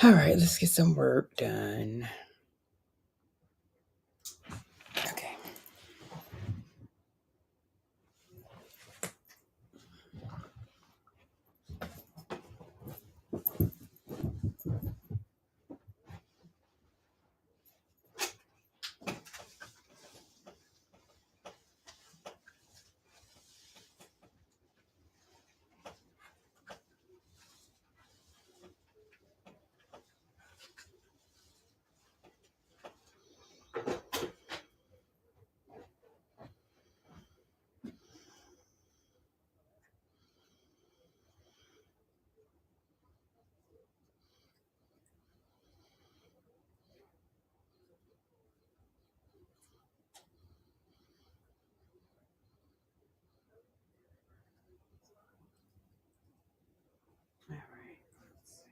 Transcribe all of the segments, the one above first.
All right, let's get some work done. Okay. All right. Let's see.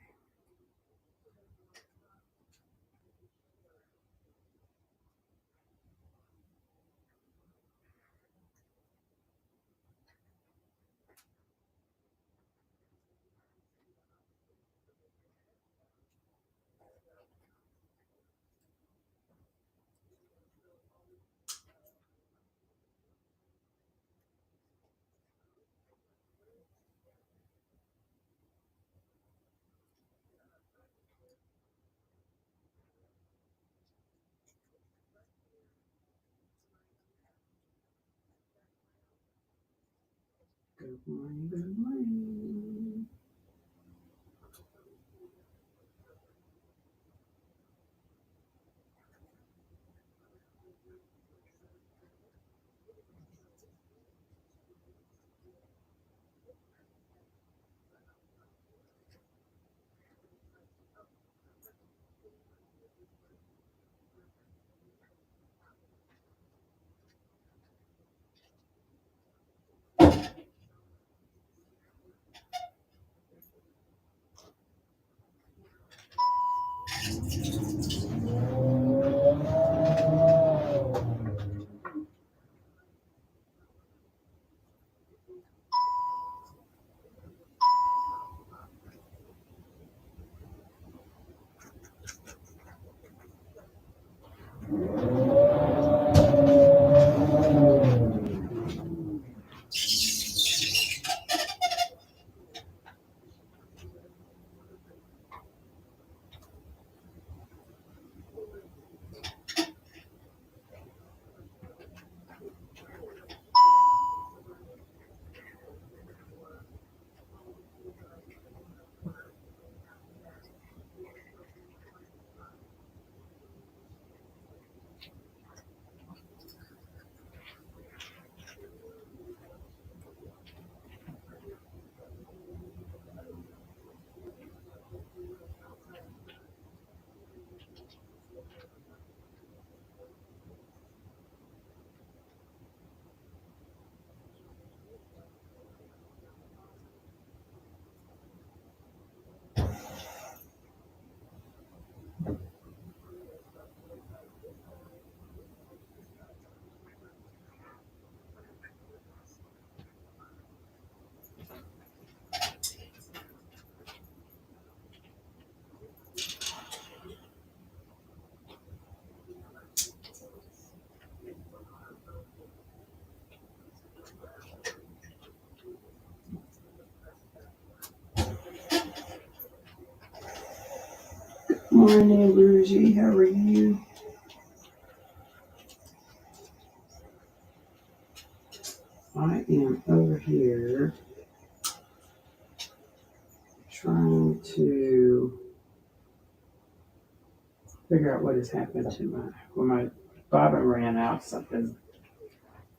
Good morning. Good morning. Morning, Bougie. How are you? I am over here trying to figure out what has happened to my bottom ran out. Something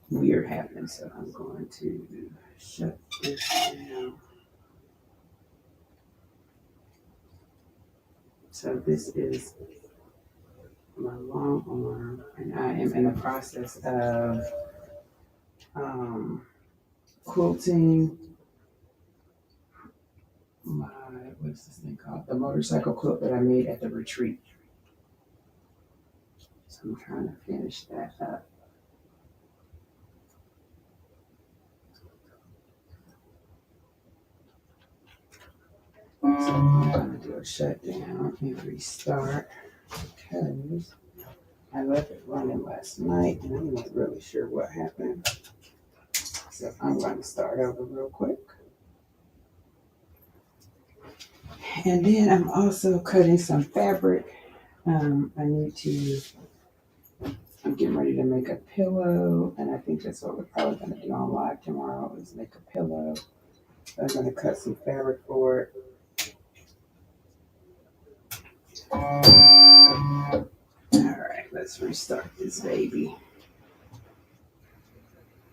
weird happened, so I'm going to shut this down. So this is my long arm, and I am in the process of quilting my, what's this thing called? The motorcycle quilt that I made at the retreat. So I'm trying to finish that up. So I'm going to do a shut down and restart because I left it running last night and I'm not really sure what happened. So I'm going to start over real quick. And then I'm also cutting some fabric. I'm getting ready to make a pillow, and I think that's what we're probably going to do on live tomorrow is make a pillow. I'm going to cut some fabric for it. All right, let's restart this baby.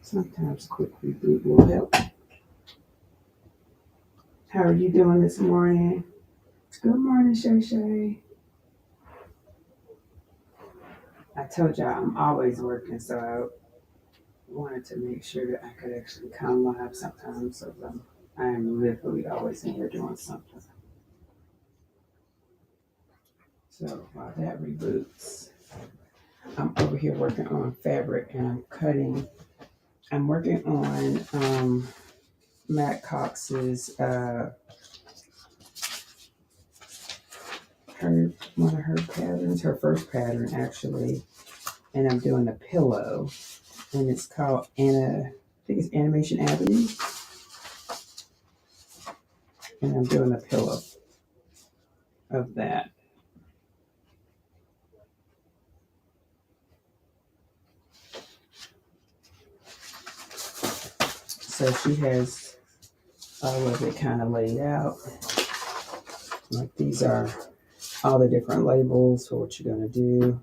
Sometimes quick reboot will help. How are you doing this morning? Good morning, Shay Shay. I told y'all I'm always working, so I wanted to make sure that I could actually come live sometimes. So I'm literally always in here doing something. So while that reboots, I'm over here working on fabric and I'm cutting. I'm working on Matt Cox's one of her patterns, her first pattern actually, and I'm doing a pillow, and it's called I think it's Animation Avenue, and I'm doing a pillow of that. So she has all of it kind of laid out. Like these are all the different labels for what you're gonna do.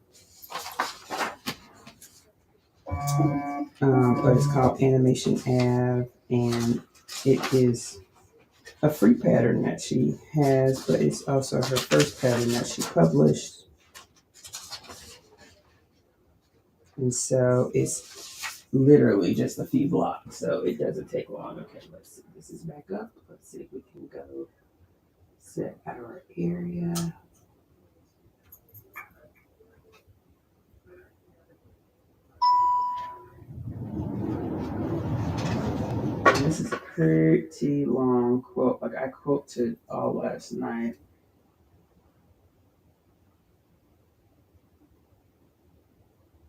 But it's called Animation Ave, and it is a free pattern that she has, but it's also her first pattern that she published. And so it's literally just a few blocks, so it doesn't take long. Okay, let's see. This is back up. Let's see if we can go set our area. And this is a pretty long quilt. Like I quilted all last night.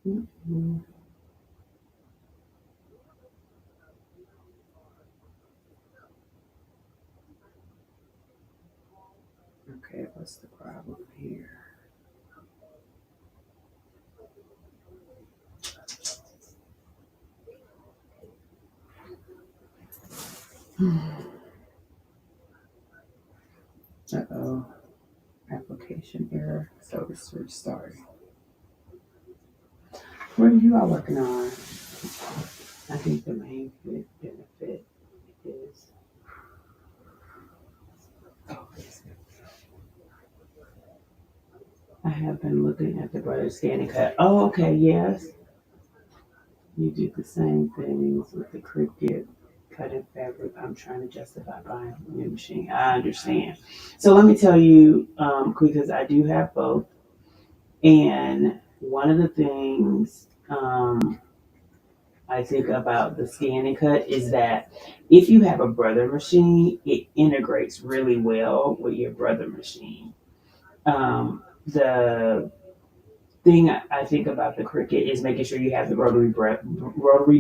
Mm-hmm. Okay, what's the problem here? Uh-oh, application error. So it's restarting. What are you all working on? I think the main benefit is, I have been looking at the butter scan and cut. Oh, okay, yes. You do the same things with the Cricut cutting fabric. I'm trying to justify buying a new machine. I understand. So let me tell you, because I do have both. And one of the things I think about the scan and cut is that if you have a brother machine, it integrates really well with your brother machine. The thing I think about the Cricut is making sure you have the rotary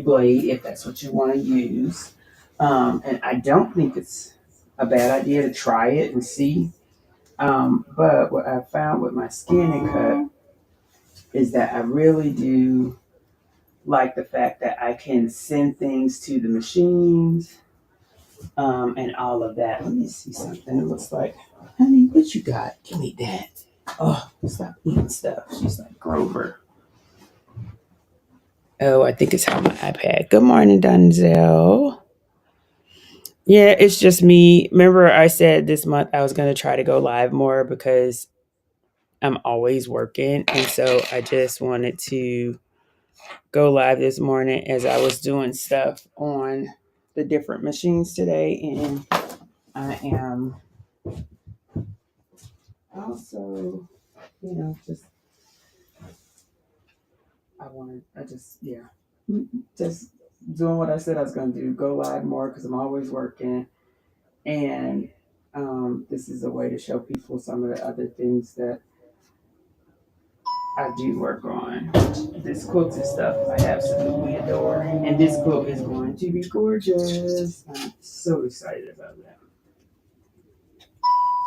blade if that's what you want to use. And I don't think it's a bad idea to try it and see. But what I found with my scan and cut is that I really do like the fact that I can send things to the machines and all of that. Let me see something. It looks like, honey, what you got? Give me that. Oh, stop eating stuff. She's like Grover. Oh, I think it's on my iPad. Good morning, Dunzel. Yeah, it's just me. Remember, I said this month I was going to try to go live more because I'm always working. And so I just wanted to go live this morning as I was doing stuff on the different machines today. And I am also, just, just doing what I said I was going to do, go live more because I'm always working. And This is a way to show people some of the other things that I do work on. This quilted stuff I absolutely adore. And this quilt is going to be gorgeous. I'm so excited about that.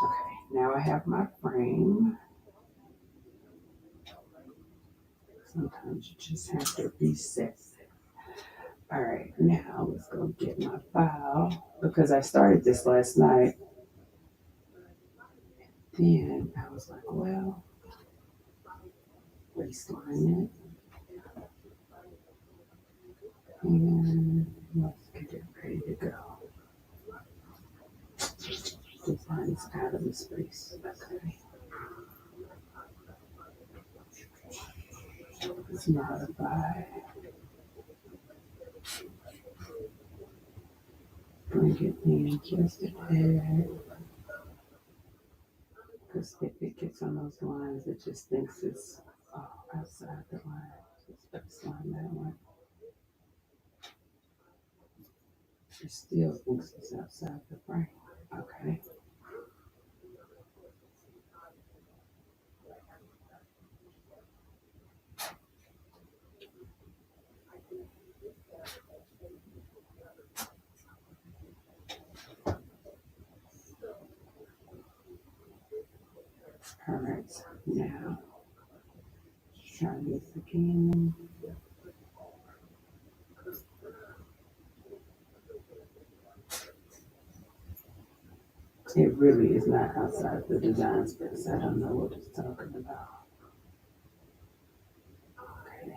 Okay, now I have my frame. Sometimes you just have to reset. All right, now let's go get my file because I started this last night. Then I was like, well, waistline it. And let's get it ready to go. Design is out of the space. Okay. Let's modify. Bring it in just a tad. Because if it gets on those lines, it just thinks it's outside the line. It's baseline that one. It still thinks it's outside the frame. Okay. All right. So now, let's try this again. It really is not outside the design space. I don't know what it's talking about. Okay.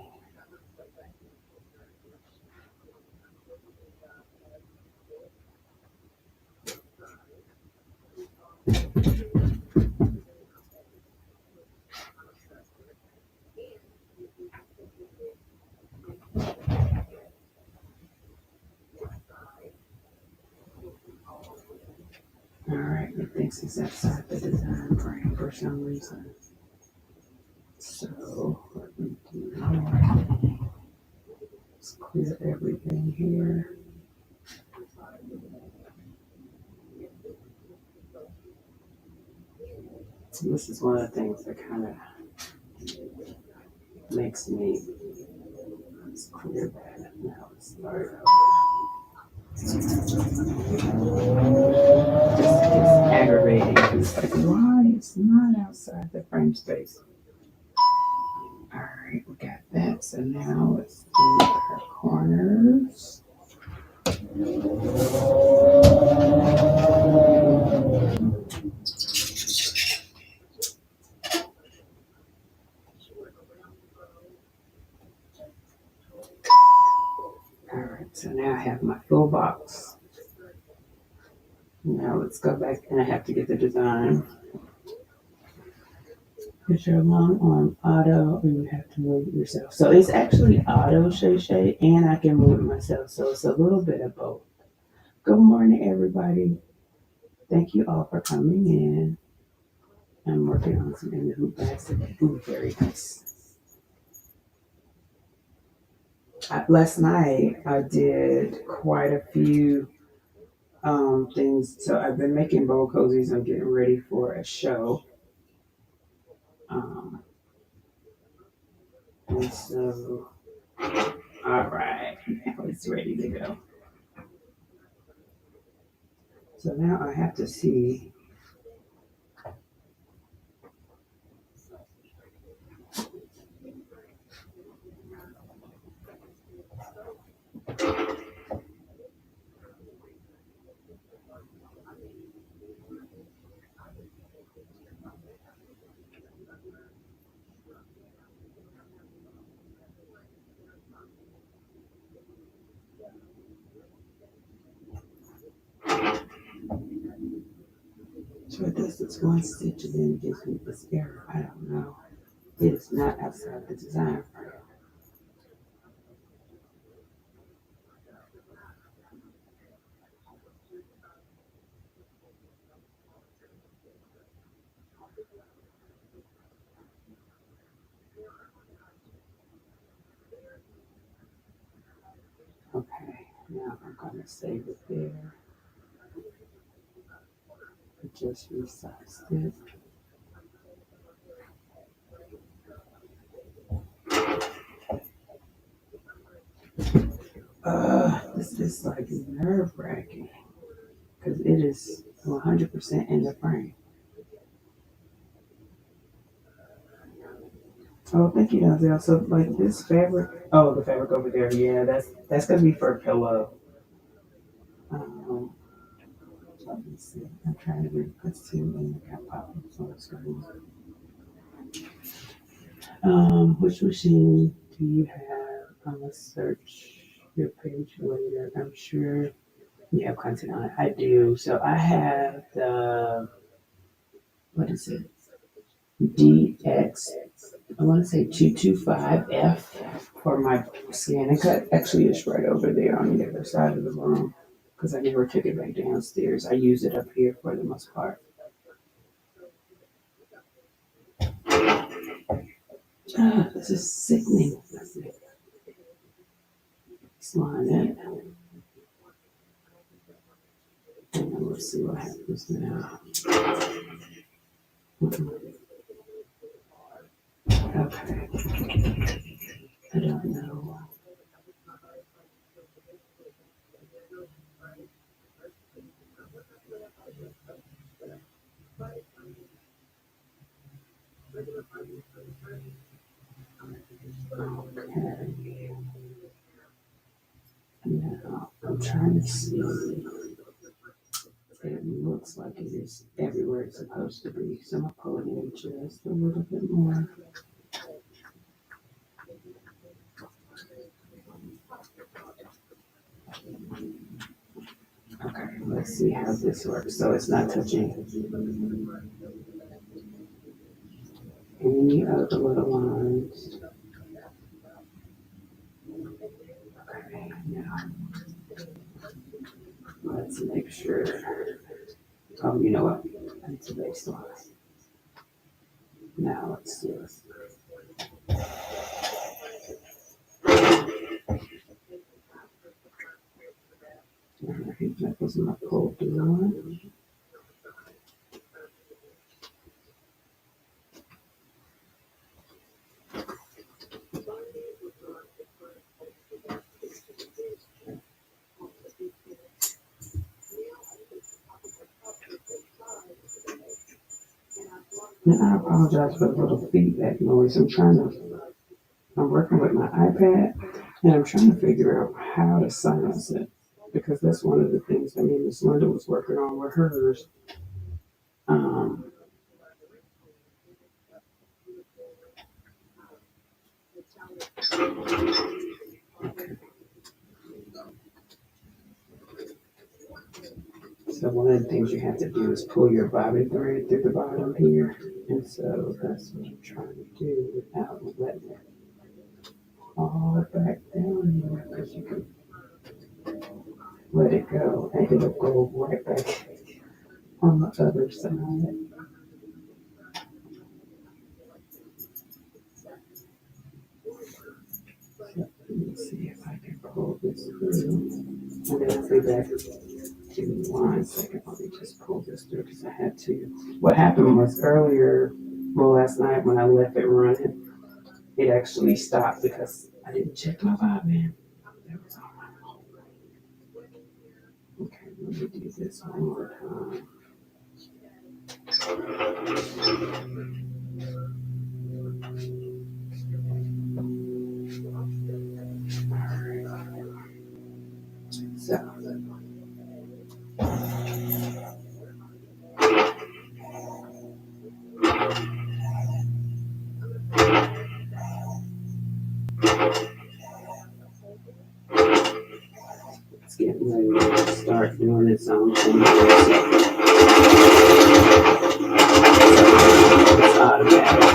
All right. It thinks it's outside the design frame for some reason. So let me do that. Let's clear everything here. So this is one of the things that kind of makes me let's clear that. Now let's start over. It's aggravating. It's like, why it's not outside the frame space? All right, we got that. So now let's do our corners. All right, so now I have my full box. Now let's go back and I have to get the design. Put your long arm auto, or you have to move it yourself. So it's actually auto Shay, and I can move it myself. So it's a little bit of both. Good morning, everybody. Thank you all for coming in. I'm working on some in the hoop basket. Ooh, very nice. Last night I did quite a few things. So I've been making bowl cozies. I'm getting ready for a show. Um, and so, all right, now it's ready to go. So now I have to see. So it does this one stitch and then it gives me this error. I don't know. It is not outside the design frame. Okay, now I'm gonna save it there. just resized it. This is like nerve-wracking because it is 100% in the frame. Oh, thank you, Denzel. So, like this fabric. Oh, the fabric over there. Yeah, that's gonna be for a pillow. Um, Let me see. I'm trying to read this too, and I got pop-ups on the screen. Which machine do you have? I'm gonna search your page later. I'm sure you have content on it. I do. So I have the what is it? DX. I want to say 225F for my scan and cut. Actually, it's right over there on the other side of the room because I never took it back downstairs. I use it up here for the most part. This is sickening. Slime it. And let's see what happens now. Okay. I don't know. Okay. Now I'm trying to see. It looks like it is everywhere it's supposed to be. So I'm gonna pull it in just a little bit more. Okay, let's see how this works. So it's not touching any of the little lines. Okay, now let's make sure. Oh, you know what? It's a baseline. Now let's do this. Alright, that was my pulled one. And I apologize for the little feedback noise. I'm working with my iPad and I'm trying to figure out how to silence it because that's one of the things that me and Miss Linda was working on with hers. Um, okay. So one of the things you have to do is pull your bobbin thread through the bottom here. And so that's what I'm trying to do without letting it all back down here because you can let it go and it'll go right back on the other side. So let me see if I can pull this through. And then I'll be back. Give me 1 second. Let me just pull this through because I had to. What happened was earlier, well, last night when I left it running, it actually stopped because I didn't check my bobbin. That was all right. Okay, let me do this one more time. So, it's getting ready to start doing its own thing. It's automatic.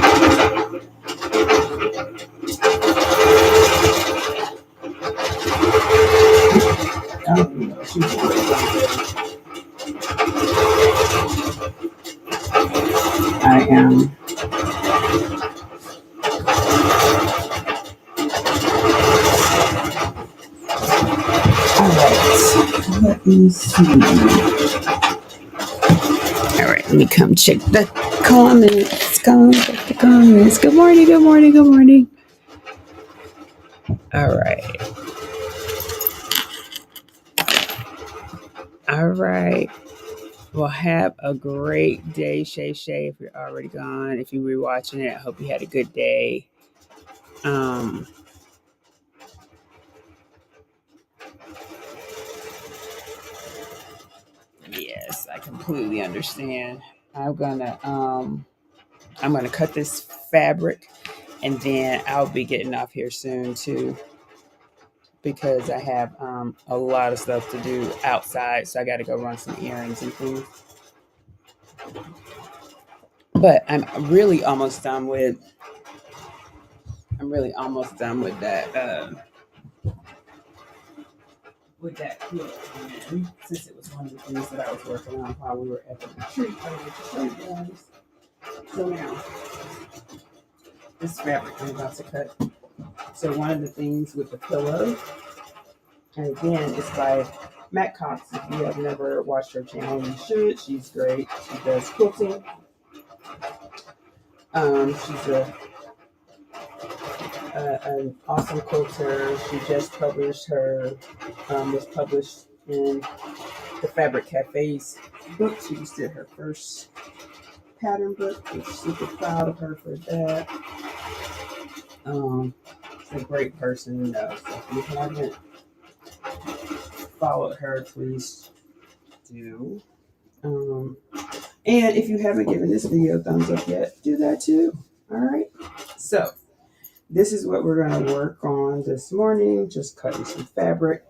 I am. Alright, let me see. Alright, Let me come check the comments. Come check the comments. Good morning, good morning, good morning. All right. All right. Well, have a great day, Shay Shay, if you're already gone. If you were watching it, I hope you had a good day. Yes, I completely understand. I'm gonna cut this fabric, and then I'll be getting off here soon too, because I have a lot of stuff to do outside, so I got to go run some errands and things. But I'm really almost done with. I'm really almost done with that. With that quilt, and since it was one of the things that I was working on while we were at the retreat, I wanted to show you guys. So now, this fabric I'm about to cut. So one of the things with the pillow, and again, it's by Matt Cox. If you have never watched her channel, you should. She's great. She does quilting. She's an awesome quilter. She just published was published in the Fabric Cafe's book. She just did her first pattern book. I'm super proud of her for that. She's a great person, so if you haven't followed her, please do. And if you haven't given this video a thumbs up yet, do that too. All right. So this is what we're going to work on this morning. Just cutting some fabric.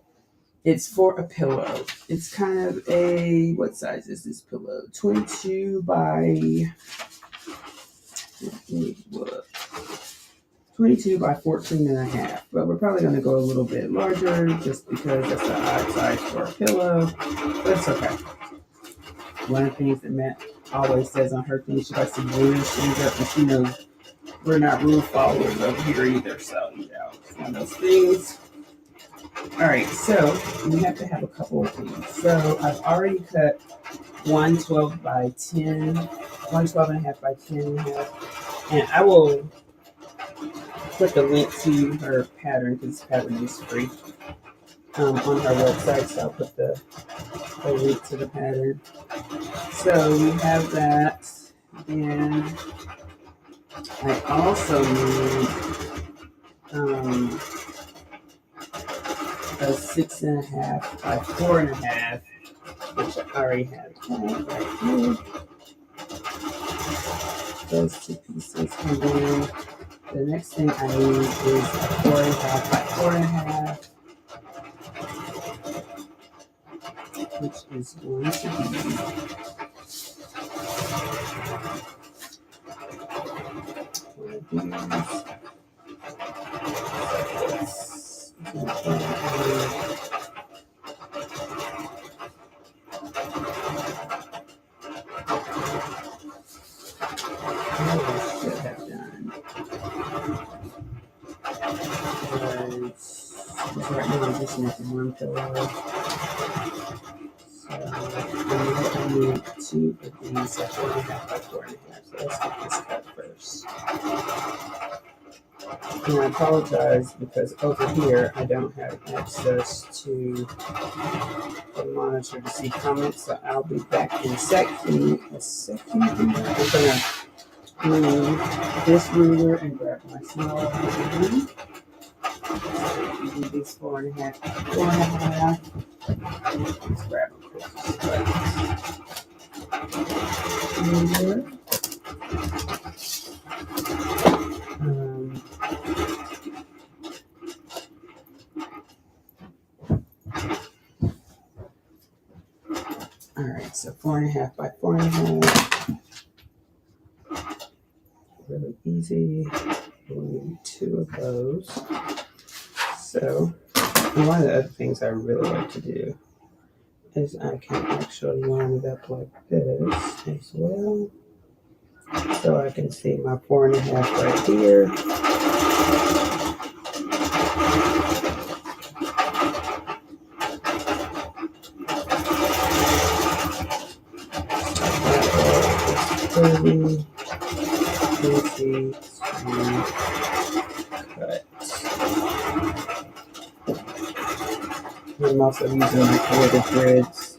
It's for a pillow. It's kind of a, what size is this pillow? 22 by 14 and a half, but we're probably going to go a little bit larger just because that's the odd size for a pillow, but it's okay. One of the things that Matt always says on her thing, she likes to glue things up, and she knows we're not rule followers over here either, so it's one of those things. All right, so we have to have a couple of things. So I've already cut 112 by 10, 112 and a half by 10 and a half, and I will put the link to her pattern, because this pattern is free, on her website, so I'll put the link to the pattern. So we have that, and I also need a 6.5 by 4.5, which I already have right here. Those two pieces, and then the next thing I need is a 4.5 by 4.5, which is going to be one of these. Right now I'm just making one pillow. So I need 2 of these at 4.5 by 4.5. So let's get this cut first. And I apologize because over here I don't have access to the monitor to see comments. So I'll be back in a second. I'm gonna move this ruler and grab my smaller one. We do these 4.5 by 4.5. Let's grab them quick. All right, so 4.5 by 4.5. Really easy. We'll need 2 of those. So, one of the other things I really like to do is I can actually line it up like this as well. So I can see my 4.5 right here. I'm also using my colored threads.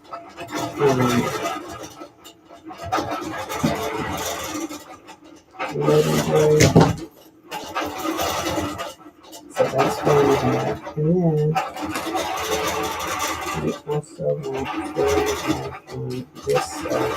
So that's 4.5. And then we also want 4.5 on this side.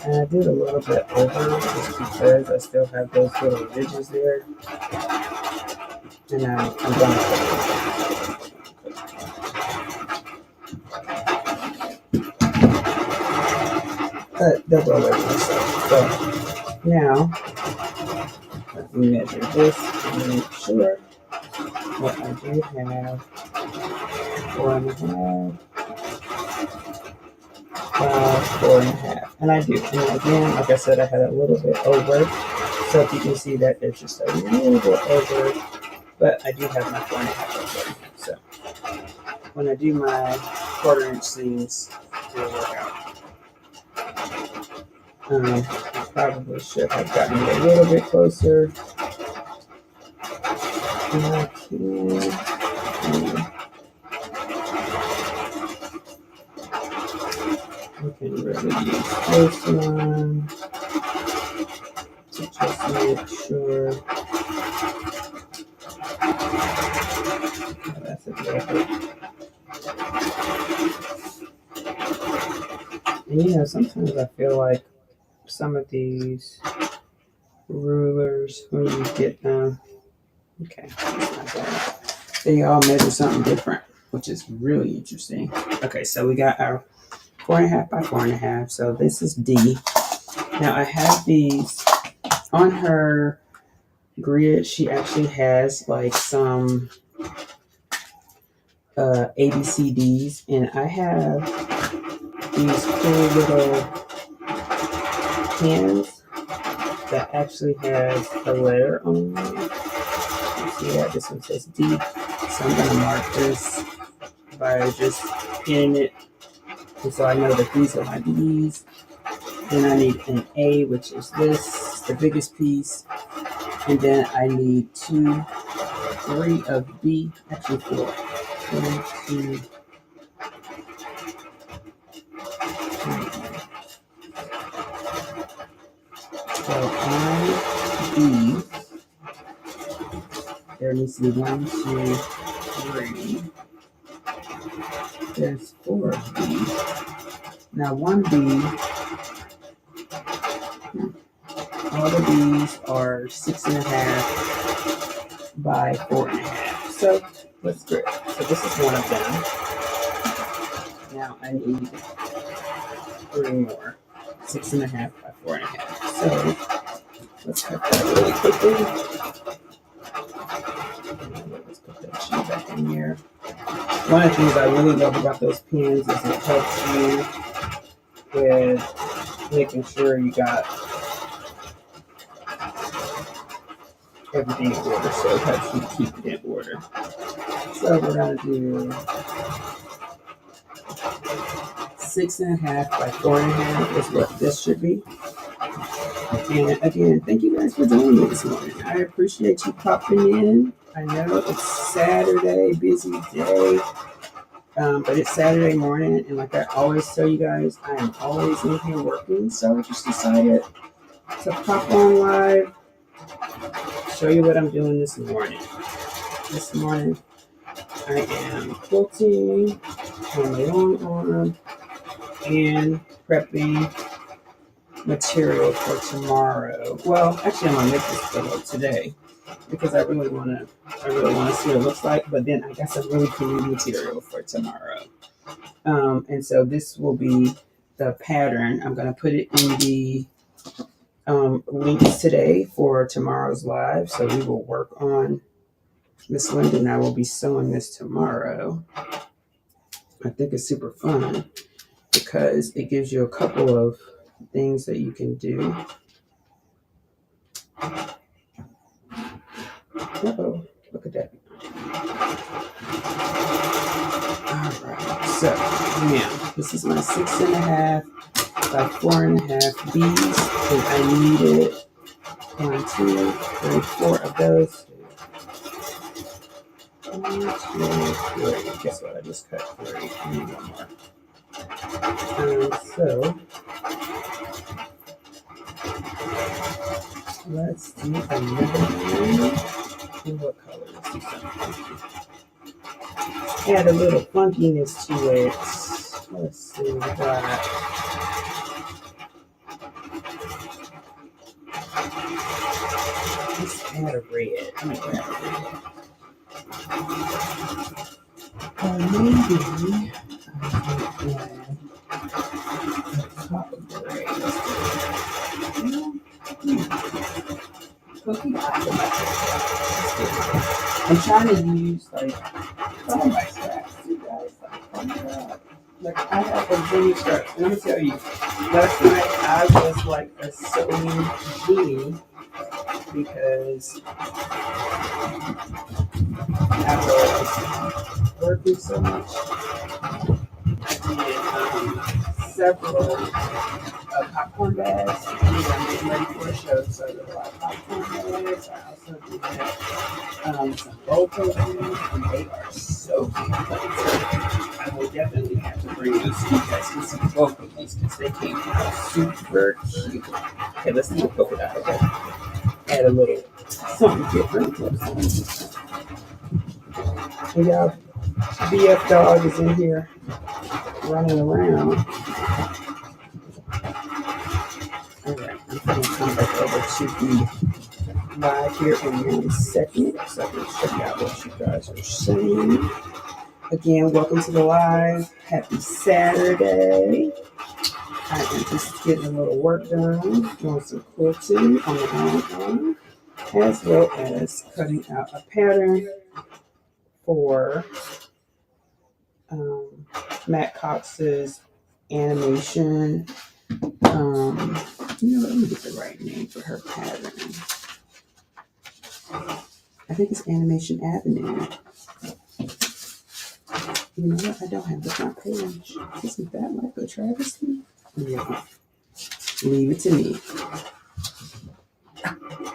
And I did a little bit over just because I still have those little ridges there. And I'm going to cut the roller myself. So now, let me measure this and make sure that I do have 4.5 by 4.5. And I do. And again, like I said, I had a little bit over. So if you can see that there's just a little bit over, but I do have my 4.5 over. So when I do my 1/4 inch seams, it'll work out. I probably should have gotten it a little bit closer. And I can really use this one to just make sure. Oh, that's a little bit. And sometimes I feel like some of these rulers, when you get them, okay, that's not bad. They all measure something different, which is really interesting. Okay, so we got our 4.5 by 4.5. So this is D. Now I have these on her grid. She actually has like some ABCDs, and I have these cool little pins that actually has a letter on it. You see that? This one says D. So I'm going to mark this by just pinning it. And so I know that these are my D's. Then I need an A, which is this, the biggest piece. And then I need 2, 3 of B, actually 4. 1, 2, 3. So on B, there needs to be 1, 2, 3. There's 4 of B. Now 1B, all of these are 6.5 by 4.5. So that's great. So this is one of them. Now I need 3 more. 6.5 by 4.5. So let's cut that really quickly. Let's put that sheet back in here. One of the things I really love about those pins is it helps you with making sure you got everything in order, so it helps you keep it in order. So we're going to do 6.5 by 4.5 is what this should be. And again, thank you guys for joining me this morning. I appreciate you popping in. I know it's Saturday, busy day, but it's Saturday morning, and like I always tell you guys, I am always in here working, so I just decided to pop on live, show you what I'm doing this morning. This morning, I am quilting on my long arm and prepping material for tomorrow. Well, actually, I'm gonna make this pillow today because I really want to see what it looks like. But then I got some really cool material for tomorrow, and so this will be the pattern. I'm gonna put it in the links today for tomorrow's live. So we will work on. Miss Linda and I will be sewing this tomorrow. I think it's super fun because it gives you a couple of things that you can do. Uh-oh, look at that. Now, this is my 6.5 by 4.5 beads, and I needed 1, 2, 3, 4 of those. 1, 2, 3. Guess what? I just cut 3. I need one more. So let's do another one. What color is this? Add a little funkiness to it. Let's see. We got let's add a red. I'm gonna add a red. Or maybe I can add a copper gray. Cookie I'm trying to use like all my scraps, you guys. Like I have a mini scraps. Let me tell you, last night I was like a sewing genie because I was working so much. I did several popcorn bags. I'm getting ready for a show, so there were a lot of popcorn bags. I also did some bowl coatings, and they are so cute. I will definitely have to bring those so you guys can see both of these because they came out super cute. Okay, let's do a polka dot. Okay, add a little something different. And y'all, BF dog is in here running around. Alright, I'm going to come back over to the live here in 1 second so I can check out what you guys are saying. Again, welcome to the live. Happy Saturday. I am just getting a little work done, doing some quilting on the arm, as well as cutting out a pattern for Matt Cox's animation. Let me get the right name for her pattern. I think it's Animation Avenue. You know what? I don't have the front page. Isn't that like a travesty? Yeah. Leave it to me.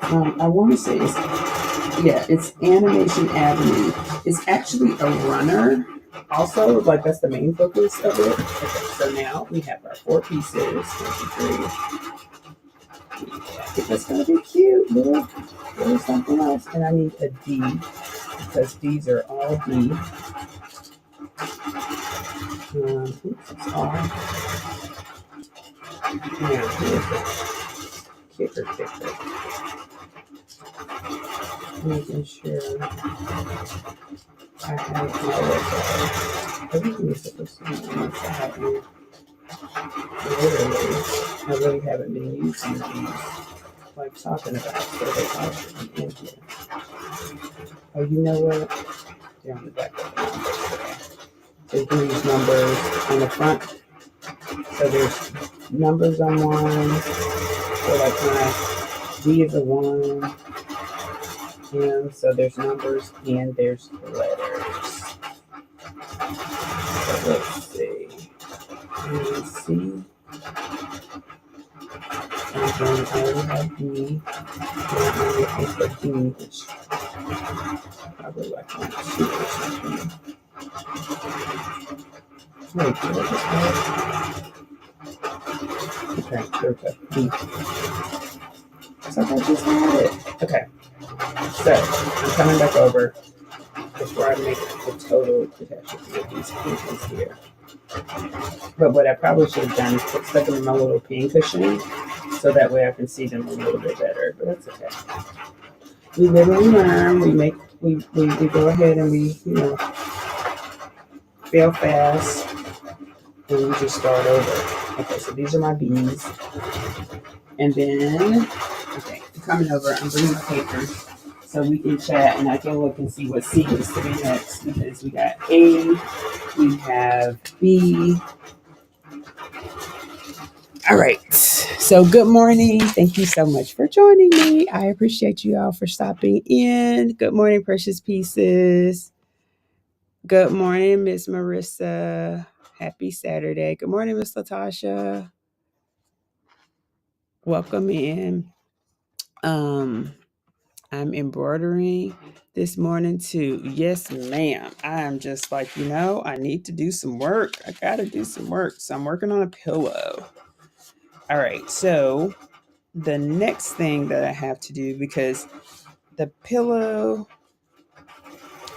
I want to say it's Animation Avenue. It's actually a runner. Also, like that's the main focus of it. Okay, so now we have our 4 pieces. 1, 2, 3. I think that's gonna be cute, little something else. And I need a D because these are all D. Oops, it's R. Now here's the kicker. Making sure I have my everything is supposed to be on the side. Literally, I really haven't been using these, like talking about, so they all should be in here. Oh, you know what? They're on the back of the numbers. So you can use numbers on the front. So there's numbers on one. So like my D is a 1. And so there's numbers and there's letters. So let's see. Let's see. And then I already have D. And I'm looking for D, which probably like 1, 2 or something. Wait, did I just have it? Okay, there we go. D. So I just had it. Okay. So I'm coming back over before I make the total catastrophe of these pieces here. But what I probably should have done is stuck them in my little pin cushion so that way I can see them a little bit better. But that's okay. We live and we learn. We go ahead and we fail fast and we just start over. Okay, so these are my B's. And then I'm coming over. I'm bringing my paper so we can chat and I can look and see what C is to be next because we got A, we have B. All right. So good morning. Thank you so much for joining me. I appreciate you all for stopping in. Good morning, precious pieces. Good morning, Miss Marissa. Happy Saturday. Good morning, Miss Latasha. Welcome in. I'm embroidering this morning too. Yes, ma'am. I'm just like, I need to do some work. I gotta do some work. So I'm working on a pillow. All right. So the next thing that I have to do, because the pillow,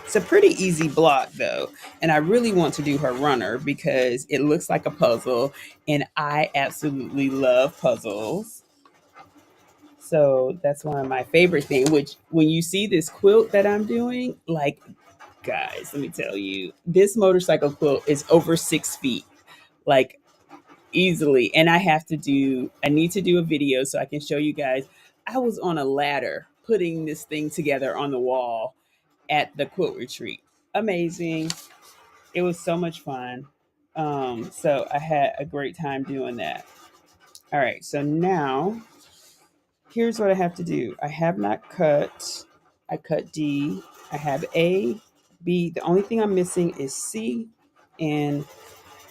it's a pretty easy block though. And I really want to do her runner because it looks like a puzzle and I absolutely love puzzles. So that's one of my favorite things, which when you see this quilt that I'm doing, like, guys, let me tell you, this motorcycle quilt is over 6 feet, like easily. And I need to do a video so I can show you guys. I was on a ladder putting this thing together on the wall at the quilt retreat. Amazing. It was so much fun. So I had a great time doing that. All right, so now here's what I have to do. I have not cut. I cut D. I have A, B. The only thing I'm missing is C, and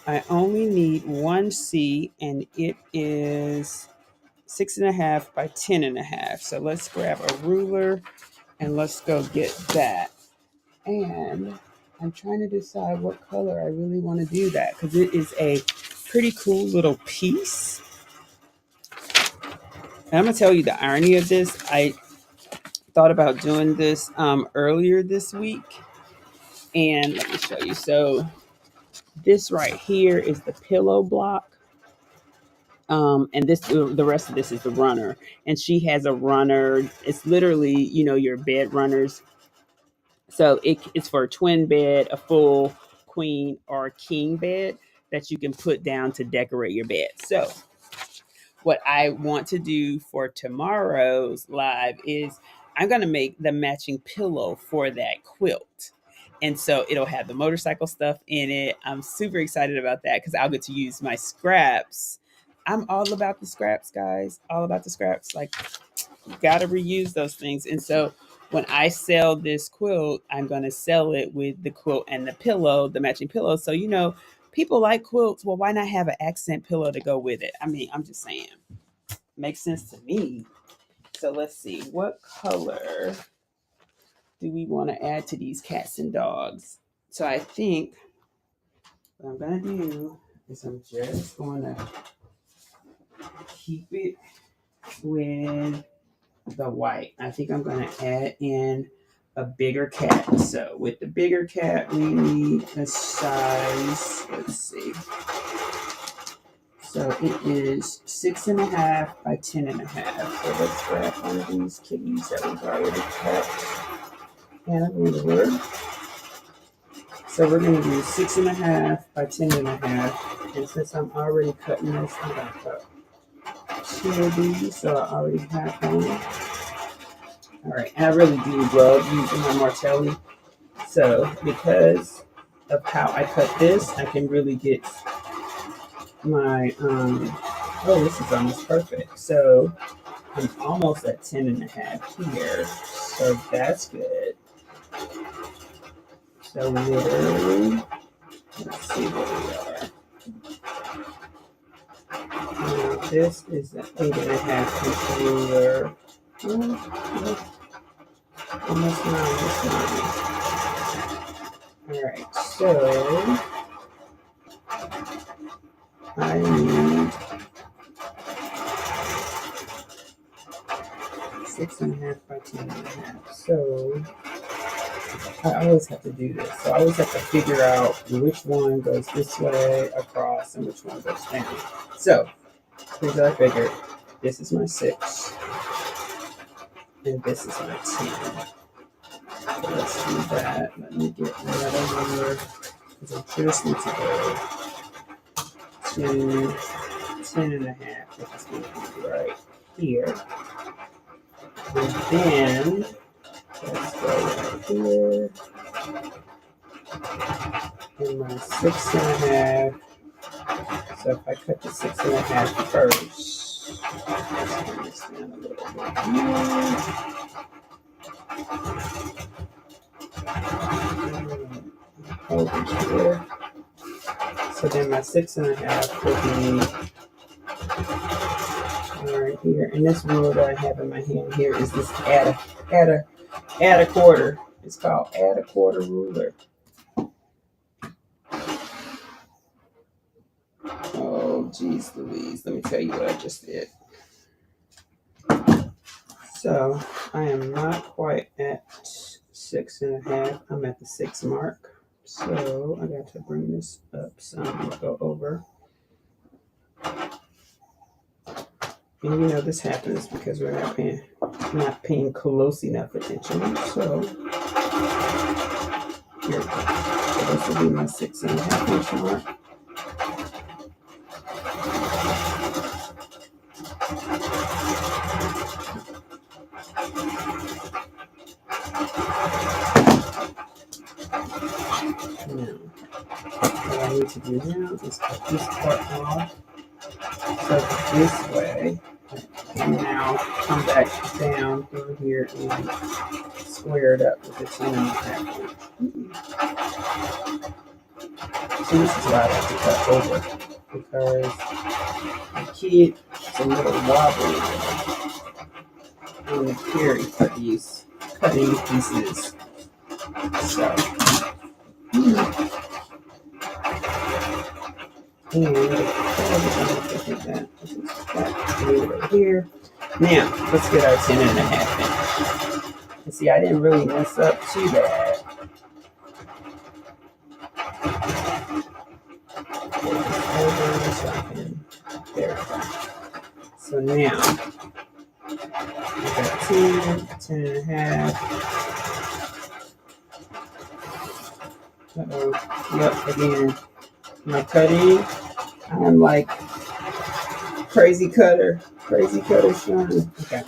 I only need one C, and it is 6.5 by 10.5. So let's grab a ruler and let's go get that. And I'm trying to decide what color I really want to do that because it is a pretty cool little piece. And I'm gonna tell you the irony of this. I thought about doing this earlier this week, and let me show you. So this right here is the pillow block, and this the rest of this is the runner. And she has a runner. It's literally your bed runners. So it's for a twin bed, a full queen or king bed that you can put down to decorate your bed. So what I want to do for tomorrow's live is I'm going to make the matching pillow for that quilt. And so it'll have the motorcycle stuff in it. I'm super excited about that because I'll get to use my scraps. I'm all about the scraps, guys. All about the scraps. Like, you got to reuse those things. And so when I sell this quilt, I'm going to sell it with the quilt and the pillow, the matching pillow. So, people like quilts. Well, why not have an accent pillow to go with it? I mean, I'm just saying. Makes sense to me. So let's see. What color do we want to add to these cats and dogs? So I think what I'm going to do is I'm just going to keep it with the white. I think I'm going to add in a bigger cat. So with the bigger cat, we need a size, let's see. So it is 6.5 by 10.5. So let's grab one of these kitties that we've already cut and a ruler. So we're going to do 6.5 by 10.5. And since I'm already cutting this, I'm going to cut 2 of these. So I already have one. All right, and I really do love using my Martelli. So because of how I cut this, I can really get my, this is almost perfect. So I'm almost at 10.5 here. So that's good. So literally, let's see where we are. This is an 8.5 ruler. Almost 9. All right, so I need 6.5 by 10.5. So I always have to do this. So I always have to figure out which one goes this way across and which one goes down. So here's what I figured. This is my 6. And this is my 10. So let's do that. Let me get another ruler. Because I just need to go to 10.5, which is going to be right here. And then let's go right here. And my 6.5. So if I cut the 6.5 first, let's turn this down a little bit more. Over here. So then my 6.5 will be right here. And this rule that I have in my hand here is this add a quarter. It's called add a quarter ruler. Oh, geez Louise. Let me tell you what I just did. So I am not quite at 6.5. I'm at the 6 mark. So I got to bring this up some and go over. And you know this happens because we're not paying close enough attention. So here we go. So this will be my 6.5 inch mark. Now, what I need to do now is cut this part off. So this way, and now come back down through here and square it up with the 10.5 inch. So this is why I like to cut over, because the kid is a little wobbly on the carry for these cutting pieces. So, and that right here. Now, let's get our 10.5 inch. And see, I didn't really mess up too bad. There we go. So now, I got 10.5. Uh-oh. Yep, again. My cutting, I'm like crazy cutter Sean. Okay.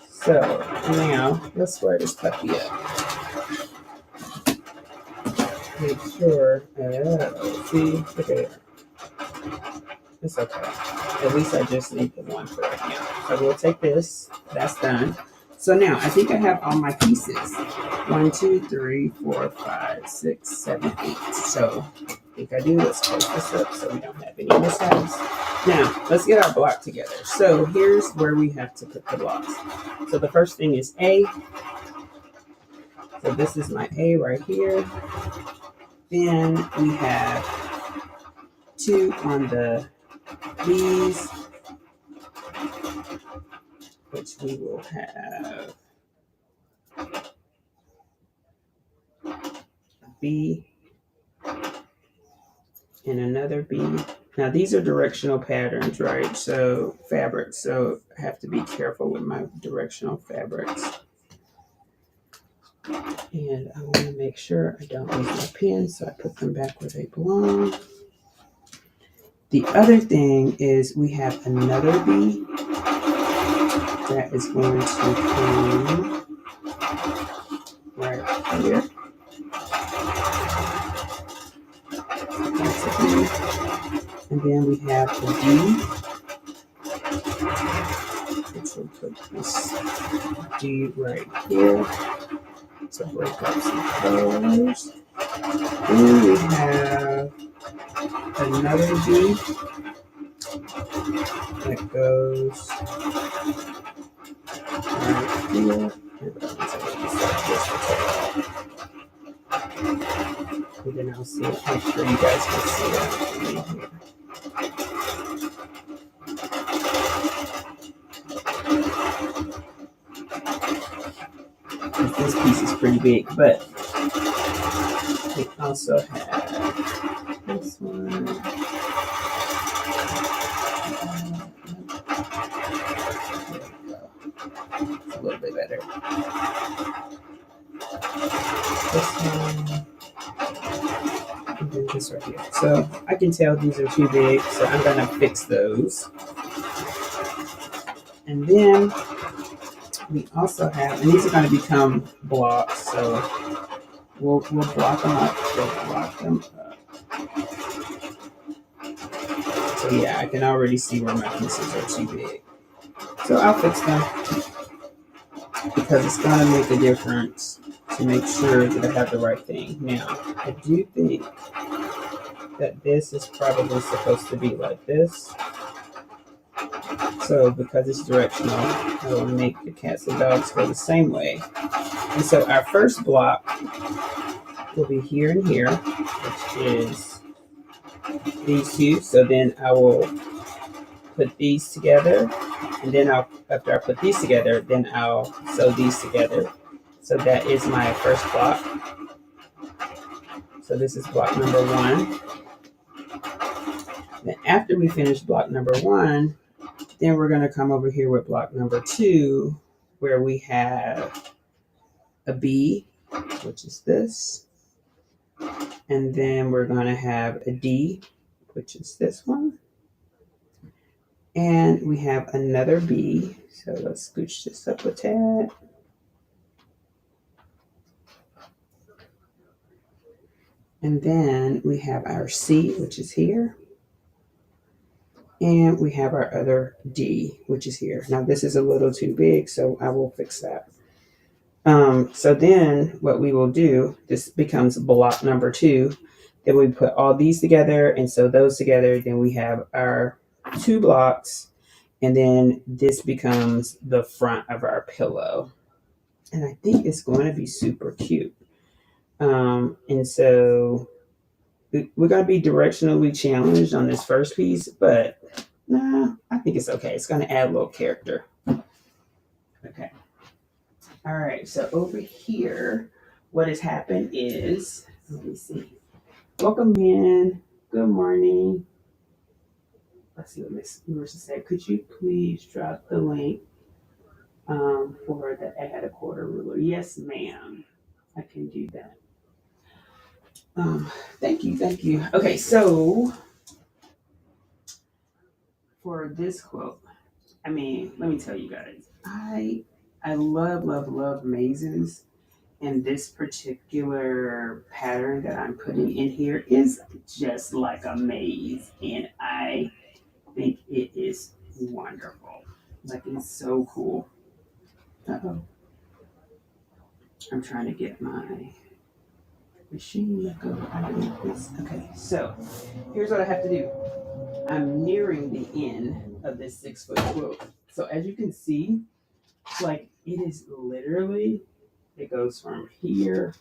So now let's square this puppy up. Make sure. See, look at it. It's okay. At least I just need the one for right now. So we'll take this. That's done. So now I think I have all my pieces. 1, 2, 3, 4, 5, 6, 7, 8. So I think I do. Let's close this up so we don't have any mishaps. Now let's get our block together. So here's where we have to put the blocks. So the first thing is A. So this is my A right here. Then we have 2 on the B's, which we will have B and another B. Now these are directional patterns, right? So fabrics. So I have to be careful with my directional fabrics. And I want to make sure I don't lose my pins, so I put them back where they belong. The other thing is we have another B that is going to come right here. That's a B. And then we have the D, which will put this D right here to break up some colors. Then we have another B that goes right here. And then I'll see it. Make sure you guys can see that here. This piece is pretty big, but we also have this one. It's a little bit better. This one. And then this right here. So I can tell these are too big, so I'm going to fix those. And then we also have, and these are going to become blocks, so we'll block them up. We'll block them up. So yeah, I can already see where my pieces are too big. So I'll fix them because it's going to make a difference to make sure that I have the right thing. Now, I do think that this is probably supposed to be like this. So because it's directional, I will make the cats and dogs go the same way. And so our first block will be here and here, which is these two. So then I will put these together, and then after I put these together, then I'll sew these together. So that is my first block. So this is block number 1. Then after we finish block number 1, then we're going to come over here with block number 2, where we have a B, which is this. And then we're going to have a D, which is this one. And we have another B. So let's scooch this up a tad. And then we have our C, which is here. And we have our other D, which is here. Now this is a little too big, so I will fix that. So then what we will do, this becomes block number 2. Then we put all these together and sew those together. Then we have our 2 blocks. And then this becomes the front of our pillow. And I think it's going to be super cute. And so we're going to be directionally challenged on this first piece, but nah, I think it's okay. It's going to add a little character. Okay. All right. So over here, what has happened is, let me see. Welcome in. Good morning. Let's see what Miss Marissa said. Could you please drop the link for the add a quarter ruler? Yes, ma'am. I can do that. Thank you, thank you. Okay, so for this quilt, I mean, let me tell you guys, I love mazes, and this particular pattern that I'm putting in here is just like a maze, and I think it is wonderful. Like, it's so cool. Uh-oh. I'm trying to get my machine to go underneath this. Okay, so here's what I have to do. I'm nearing the end of this 6-foot quilt. So as you can see, like, it is literally, it goes from here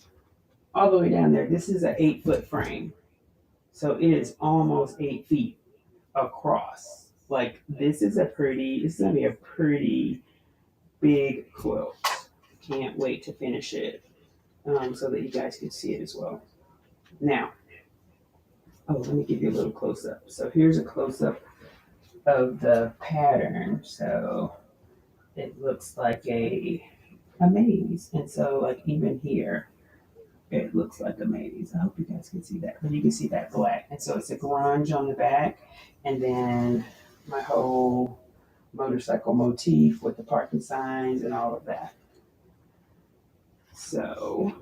all the way down there. This is an 8-foot frame. So it is almost 8 feet across. Like, this is gonna be a pretty big quilt. Can't wait to finish it so that you guys can see it as well. Now, let me give you a little close up. So here's a close up of the pattern. So it looks like a maze. And so, like, even here, it looks like a maze. I hope you guys can see that. But you can see that black. And so it's a grunge on the back. And then my whole motorcycle motif with the parking signs and all of that. So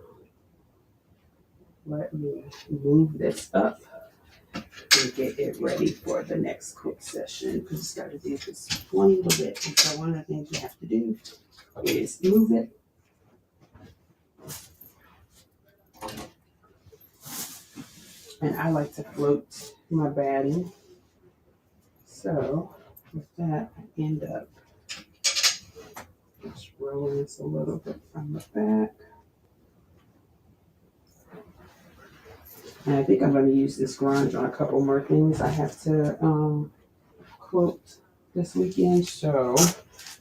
let me move this up and get it ready for the next quick session, because it's got to do this one little bit. And so one of the things you have to do is move it. And I like to float my batting. So with that, I end up just rolling this a little bit from the back. And I think I'm going to use this grunge on a couple more things I have to quote this weekend. So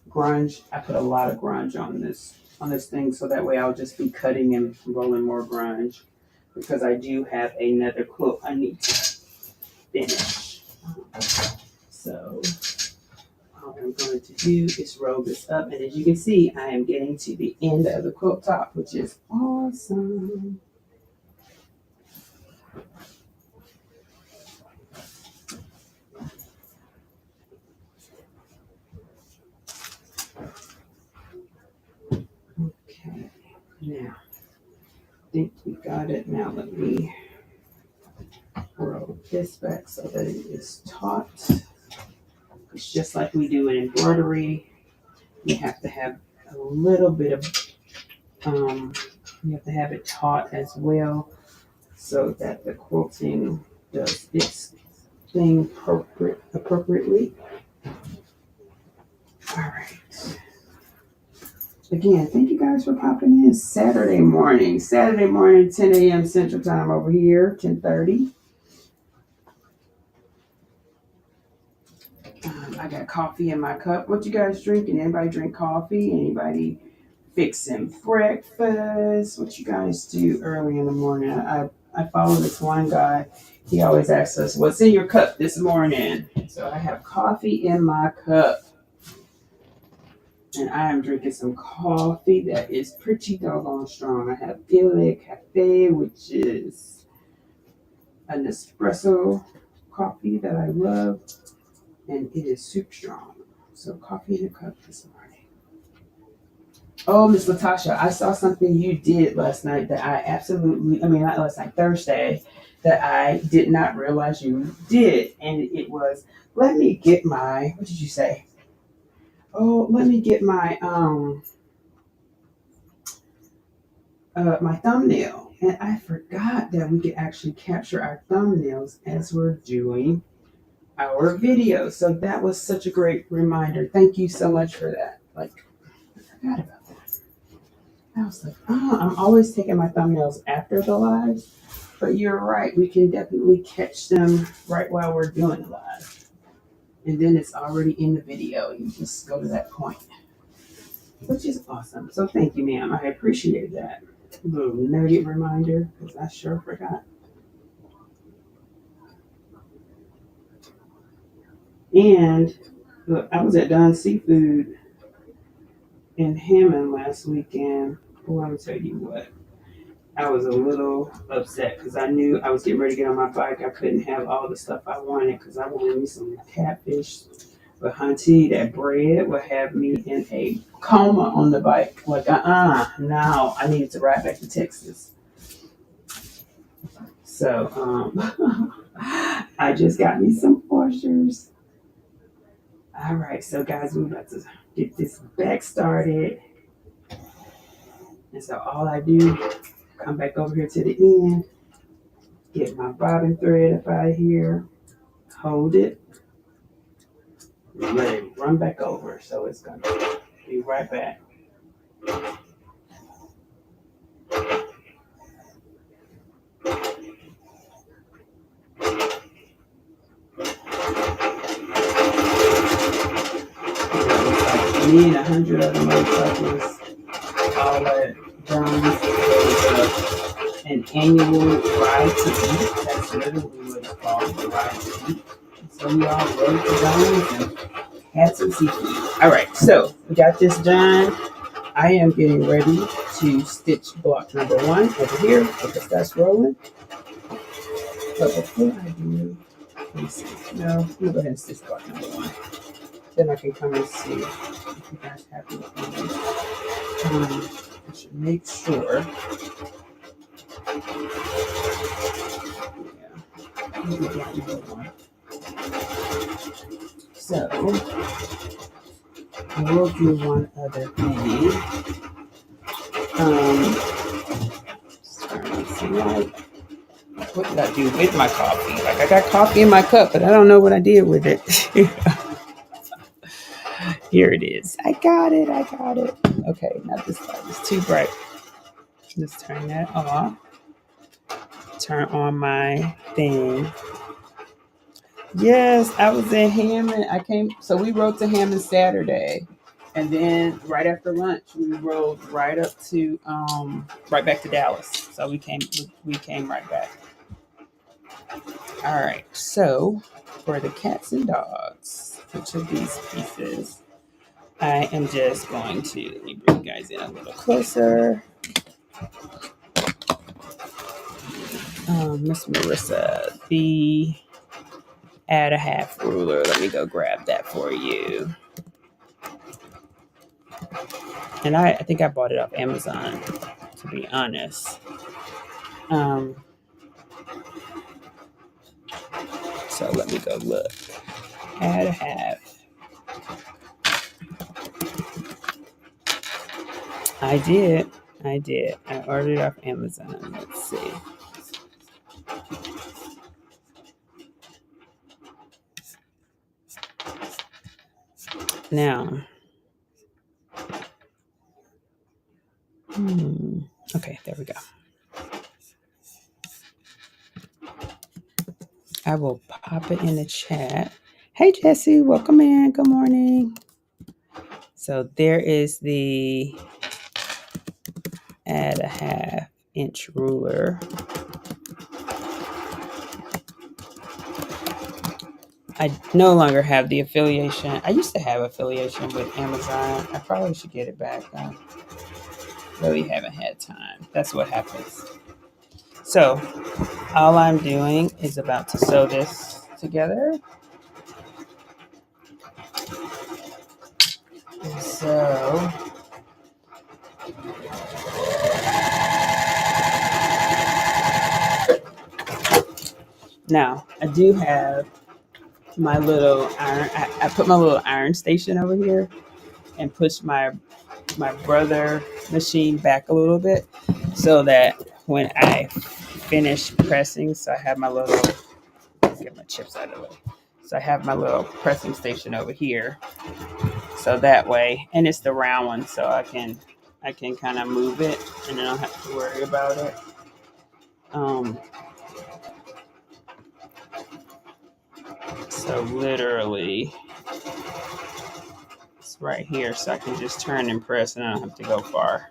grunge, I put a lot of grunge on this thing, so that way I'll just be cutting and rolling more grunge, because I do have another quilt I need to finish. So all I'm going to do is roll this up, and as you can see, I am getting to the end of the quilt top, which is awesome. Okay, now I think we got it. Now let me roll this back so that it is taut. It's just like we do in embroidery. You have to have a little bit of, you have to have it taut as well, so that the quilting does its thing appropriately. All right. Again, thank you guys for popping in. Saturday morning, 10 a.m. Central Time over here, 10:30. I got coffee in my cup. What you guys drinking? Anybody drink coffee? Anybody fixing breakfast? What you guys do early in the morning? I follow this one guy. He always asks us, "What's in your cup this morning?" So I have coffee in my cup. And I am drinking some coffee that is pretty doggone strong. I have Ile Cafe, which is an espresso coffee that I love, and it is super strong. So coffee in a cup this morning. Oh, Miss Latasha, I saw something you did last night that not last night, Thursday, that I did not realize you did. And it was, let me get my, what did you say? Oh, let me get my thumbnail. And I forgot that we could actually capture our thumbnails as we're doing our video. So that was such a great reminder. Thank you so much for that. Like, I forgot about that. I was like, oh, I'm always taking my thumbnails after the lives. But you're right. We can definitely catch them right while we're doing the live. And then it's already in the video. You just go to that point, which is awesome. So thank you, ma'am. I appreciate that. Little nugget reminder, because I sure forgot. And look, I was at Don Seafood in Hammond last weekend. Well, I'm tell you what, I was a little upset because I knew I was getting ready to get on my bike. I couldn't have all the stuff I wanted because I wanted me some catfish. But Hunty, that bread would have me in a coma on the bike. Like, no, I needed to ride back to Texas. So I just got me some oysters. All right, so guys, we're about to get this back started. And so all I do, come back over here to the end, get my bobbin thread up out of here, hold it, and let it run back over. So it's gonna be right back. Me and 100 other motherfuckers all at John's. An annual ride to eat. That's literally what it's called, the ride to eat. So we all rode to John's and had some seafood. All right, so we got this done. I am getting ready to stitch block number 1 over here. Get the starts rolling. But before I do, let me see. No, I'm gonna go ahead and stitch block number 1. Then I can come and see if you guys have anything. I should make sure. So we'll do one other thing. What did I do with my coffee? Like, I got coffee in my cup, but I don't know what I did with it. Here it is. I got it. Okay, now this light is too bright. Let's turn that off. Turn on my thing. Yes, I was in Hammond. So we rode to Hammond Saturday. And then right after lunch, we rode right up to right back to Dallas. So we came right back. All right. So for the cats and dogs, each of these pieces, I am just going to, let me bring you guys in a little closer. Miss Marissa, the add a half ruler. Let me go grab that for you. And I think I bought it off Amazon, to be honest. So let me go look. Add a half. I did. I ordered it off Amazon. Let's see. Now, okay, there we go. I will pop it in the chat. Hey, Jesse, welcome in. Good morning. So there is the add a 1/2 inch ruler. I no longer have the affiliation. I used to have affiliation with Amazon. I probably should get it back. I really haven't had time. That's what happens. So all I'm doing is about to sew this together. So now I do have my little iron. I put my little iron station over here and push my brother machine back a little bit so that when I finish pressing, so I have my little, let's get my chips out of the way. So I have my little pressing station over here. So that way, and it's the round one, so I can kind of move it and I don't have to worry about it. So literally it's right here, so I can just turn and press and I don't have to go far.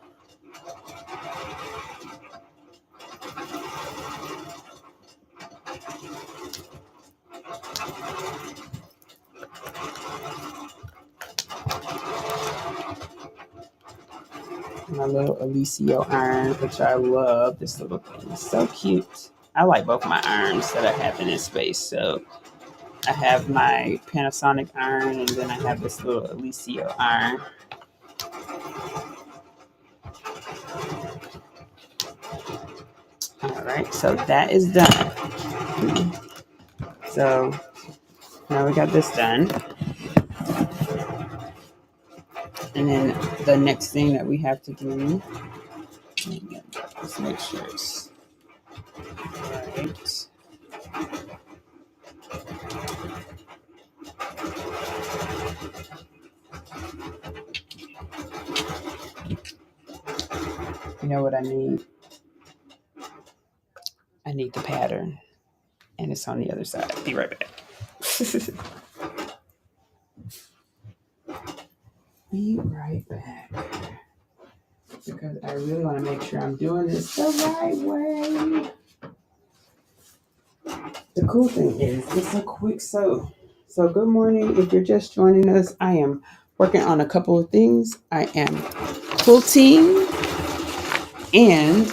My little Alicio iron, which I love. This little thing is so cute. I like both my irons that I have in this space. So I have my Panasonic iron, and then I have this little Alicio iron. All right, so that is done. So now we got this done. And then the next thing that we have to do, let's make sure it's right. You know what I need? I need the pattern, and it's on the other side. Be right back. Be right back. Because I really want to make sure I'm doing this the right way. The cool thing is, it's a quick sew. So good morning. If you're just joining us, I am working on a couple of things. I am quilting and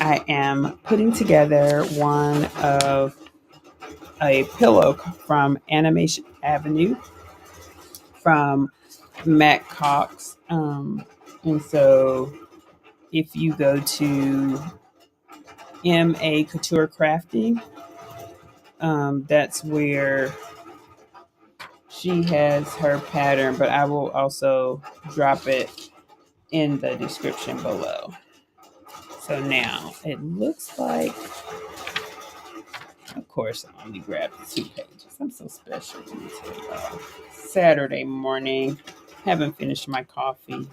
I am putting together one of a pillow from Animation Avenue from Matt Cox. And so if you go to MA Couture Crafting, that's where she has her pattern, but I will also drop it in the description below. So now it looks like, of course, I only grabbed 2 pages. I'm so special. Let me tell y'all. Saturday morning, haven't finished my coffee.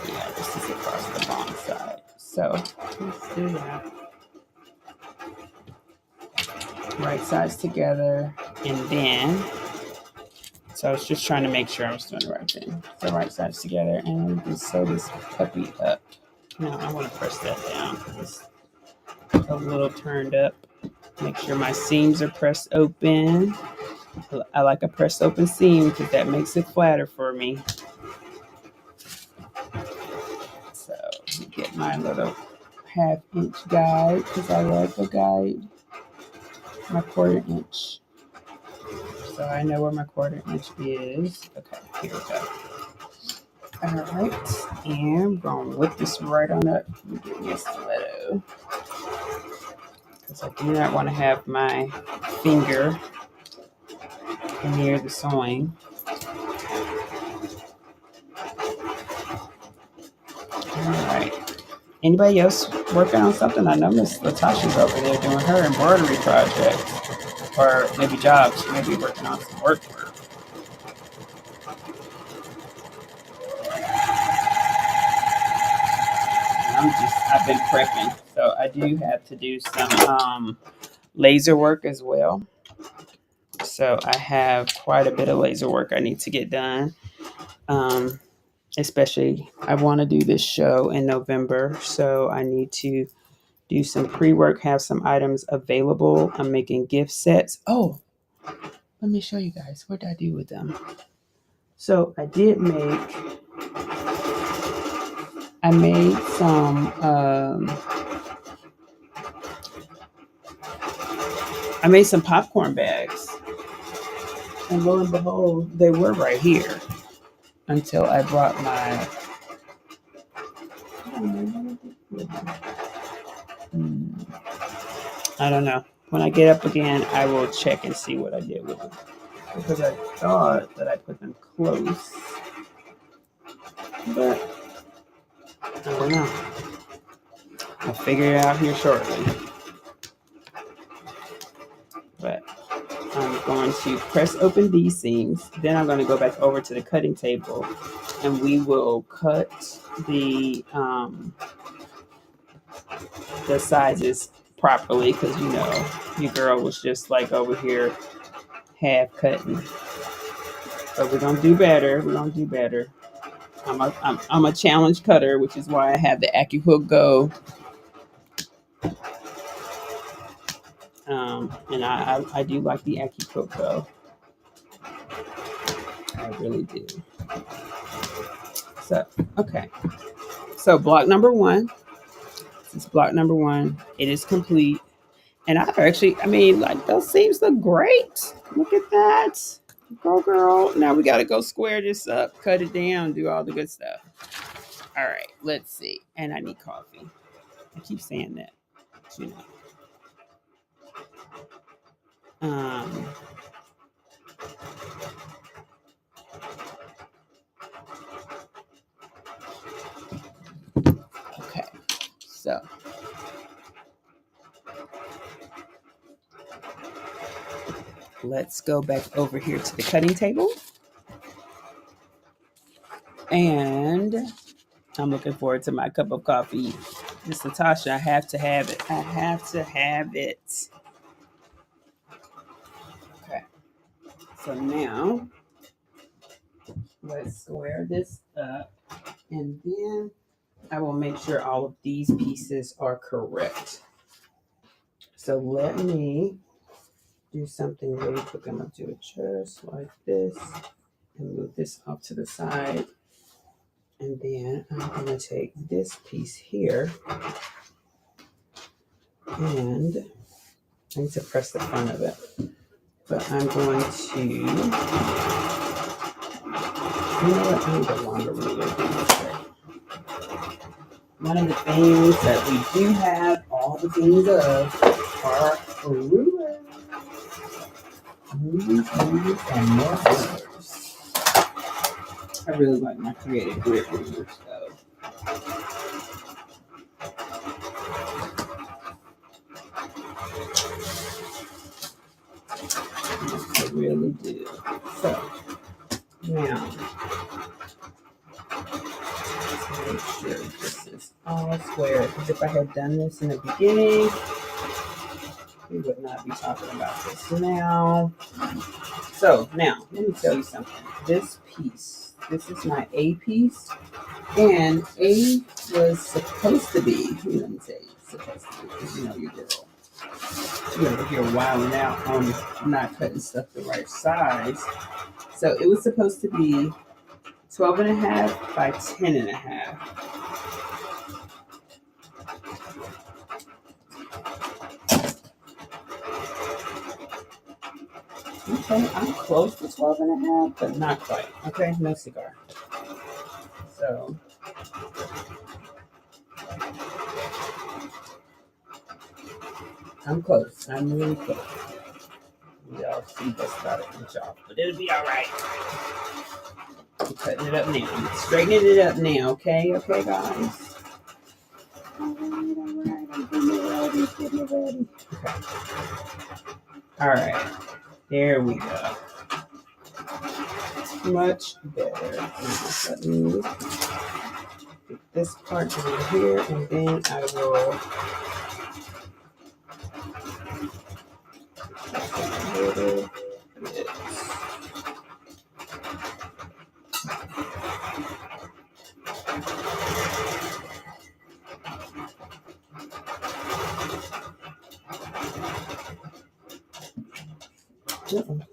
Yeah, this is across the wrong side. So let's do that. Right sides together, and then, so I was just trying to make sure I was doing the right thing. So right sides together, and we can sew this puppy up. Now I want to press that down because it's a little turned up. Make sure my seams are pressed open. I like a pressed open seam because that makes it flatter for me. So get my little 1/2 inch guide because I like a guide. My 1/4 inch. So I know where my 1/4 inch is. Okay, here we go. All right, and I'm going to whip this right on up and get me a stiletto because I do not want to have my finger near the sewing. right. Anybody else working on something? I know Miss Latasha's over there doing her embroidery project. Or maybe jobs. She may be working on some work. I've been prepping. So I do have to do some laser work as well. So I have quite a bit of laser work I need to get done. Especially, I want to do this show in November. So I need to do some pre-work, have some items available. I'm making gift sets. Oh, let me show you guys. What did I do with them? So I made some popcorn bags. And lo and behold, they were right here until I brought my, I don't know. When I get up again, I will check and see what I did with them. Because I thought that I put them close. But I don't know. I'll figure it out here shortly. But I'm going to press open these seams. Then I'm going to go back over to the cutting table and we will cut the sizes properly because you know your girl was just like over here half cutting. But we're gonna do better. We're gonna do better. I'm a challenge cutter, which is why I have the AccuHook Go. And I do like the AccuHook Go. I really do. So okay. So block number one. This is block number one. It is complete. And like those seams look great. Look at that. Go girl. Now we gotta go square this up, cut it down, do all the good stuff. All right, let's see. And I need coffee. I keep saying that. You know. Okay. So let's go back over here to the cutting table. And I'm looking forward to my cup of coffee. Miss Latasha, I have to have it. I have to have it. Okay. So now, let's square this up. And then I will make sure all of these pieces are correct. So let me do something really quick. I'm going to do it just like this. And move this off to the side. And then I'm going to take this piece here and I need to press the front of it. But I'm going to, you know what, I need a longer ruler. One of the things that we do have all the things of are rulers. Rulers, and more rulers. I really like my creative grid rulers though. I really do. So now let's make sure this is all square. Because if I had done this in the beginning, we would not be talking about this now. So now let me tell you something. This piece, this is my A piece, and A was supposed to be, let me say supposed to be, because you know your girl. You're over here wilding out on not cutting stuff the right size. So it was supposed to be 12 and a half by 10 and a half. Okay, I'm close to 12 and a half, but not quite. Okay, no cigar. So I'm close. I'm really close. Y'all see that's about an inch off, but it'll be all right. I'm cutting it up now. I'm straightening it up now, okay? Okay, guys? I'm getting it ready. Okay. All right, there we go. Much better. Now, let me get this part over here, and then I will a little bit.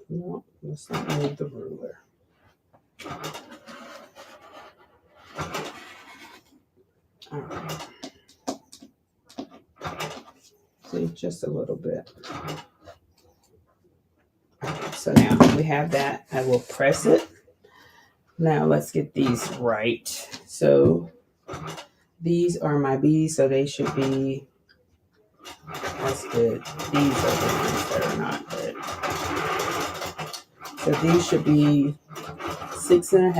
No, let's not move the ruler. All right. See, just a little bit. Okay, so now we have that. I will press it. Now let's get these right. So these are my bees, so they should be, that's good. These are the ones that are not good. So these should be 6.5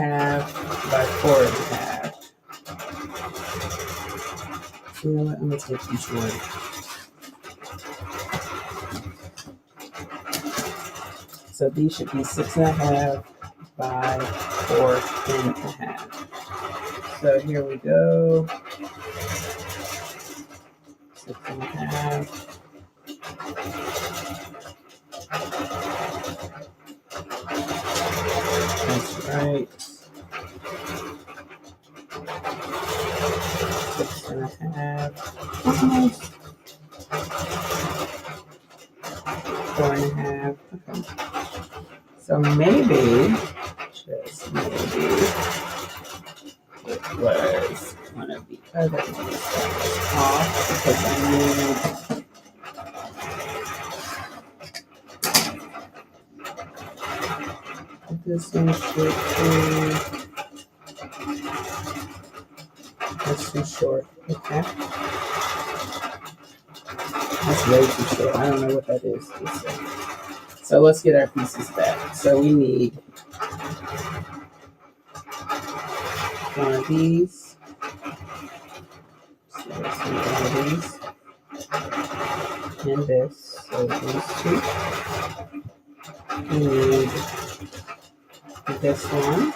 by 4.5. You know what? I'm gonna take each one. So these should be 6.5 by 4.5. So here we go. 6.5. That's right. 6.5. Almost. 4.5. Okay. So maybe, just maybe, it was one of the other ones that was off because I knew this one should be, that's too short. Okay. That's way too short. I don't know what that is. So let's get our pieces back. So we need one of these. So let's do one of these. And this. So these two. We need this one.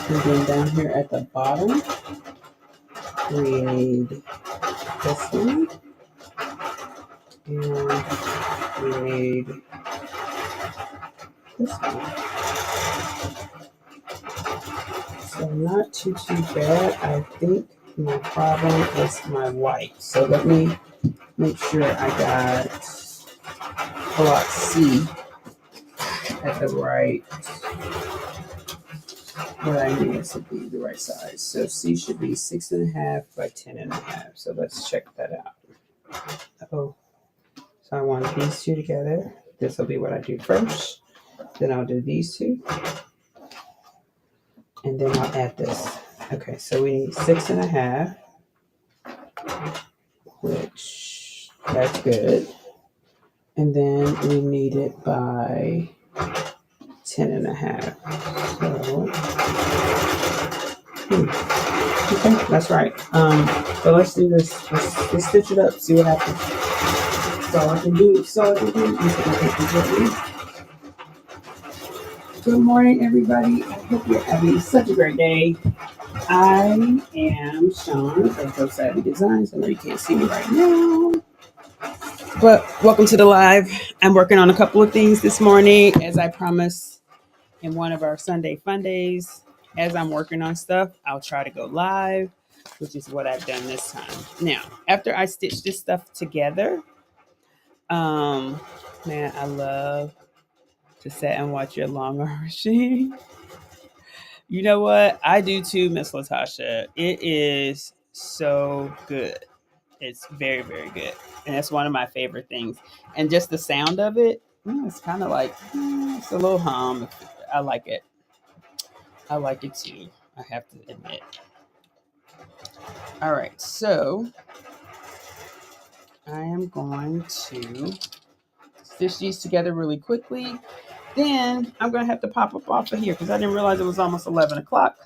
And then down here at the bottom, we need this one. And we need this one. So not too bad. I think my problem is my white. So let me make sure I got block C at the right, what I need it to be the right size. So C should be 6.5 by 10.5. So let's check that out. Oh, so I want these two together. This will be what I do first. Then I'll do these two. And then I'll add this. Okay, so we need 6.5, which that's good. And then we need it by 10.5. So, okay, that's right. So let's do this. Let's stitch it up, see what happens. That's all I can do. Good morning, everybody. I hope you're having such a great day. I am Sean of Pro Savvy Designs. I know you can't see me right now, but welcome to the live. I'm working on a couple of things this morning, as I promised in one of our Sunday fun days. As I'm working on stuff, I'll try to go live, which is what I've done this time. Now, after I stitch this stuff together, man, I love to sit and watch your long arm machine. You know what? I do too, Miss Latasha. It is so good. It's very, very good. And that's one of my favorite things. And just the sound of it, it's kind of like, it's a little hum. I like it. I like it too, I have to admit. All right, so I am going to stitch these together really quickly. Then I'm going to have to pop up off of here because I didn't realize it was almost 11 o'clock.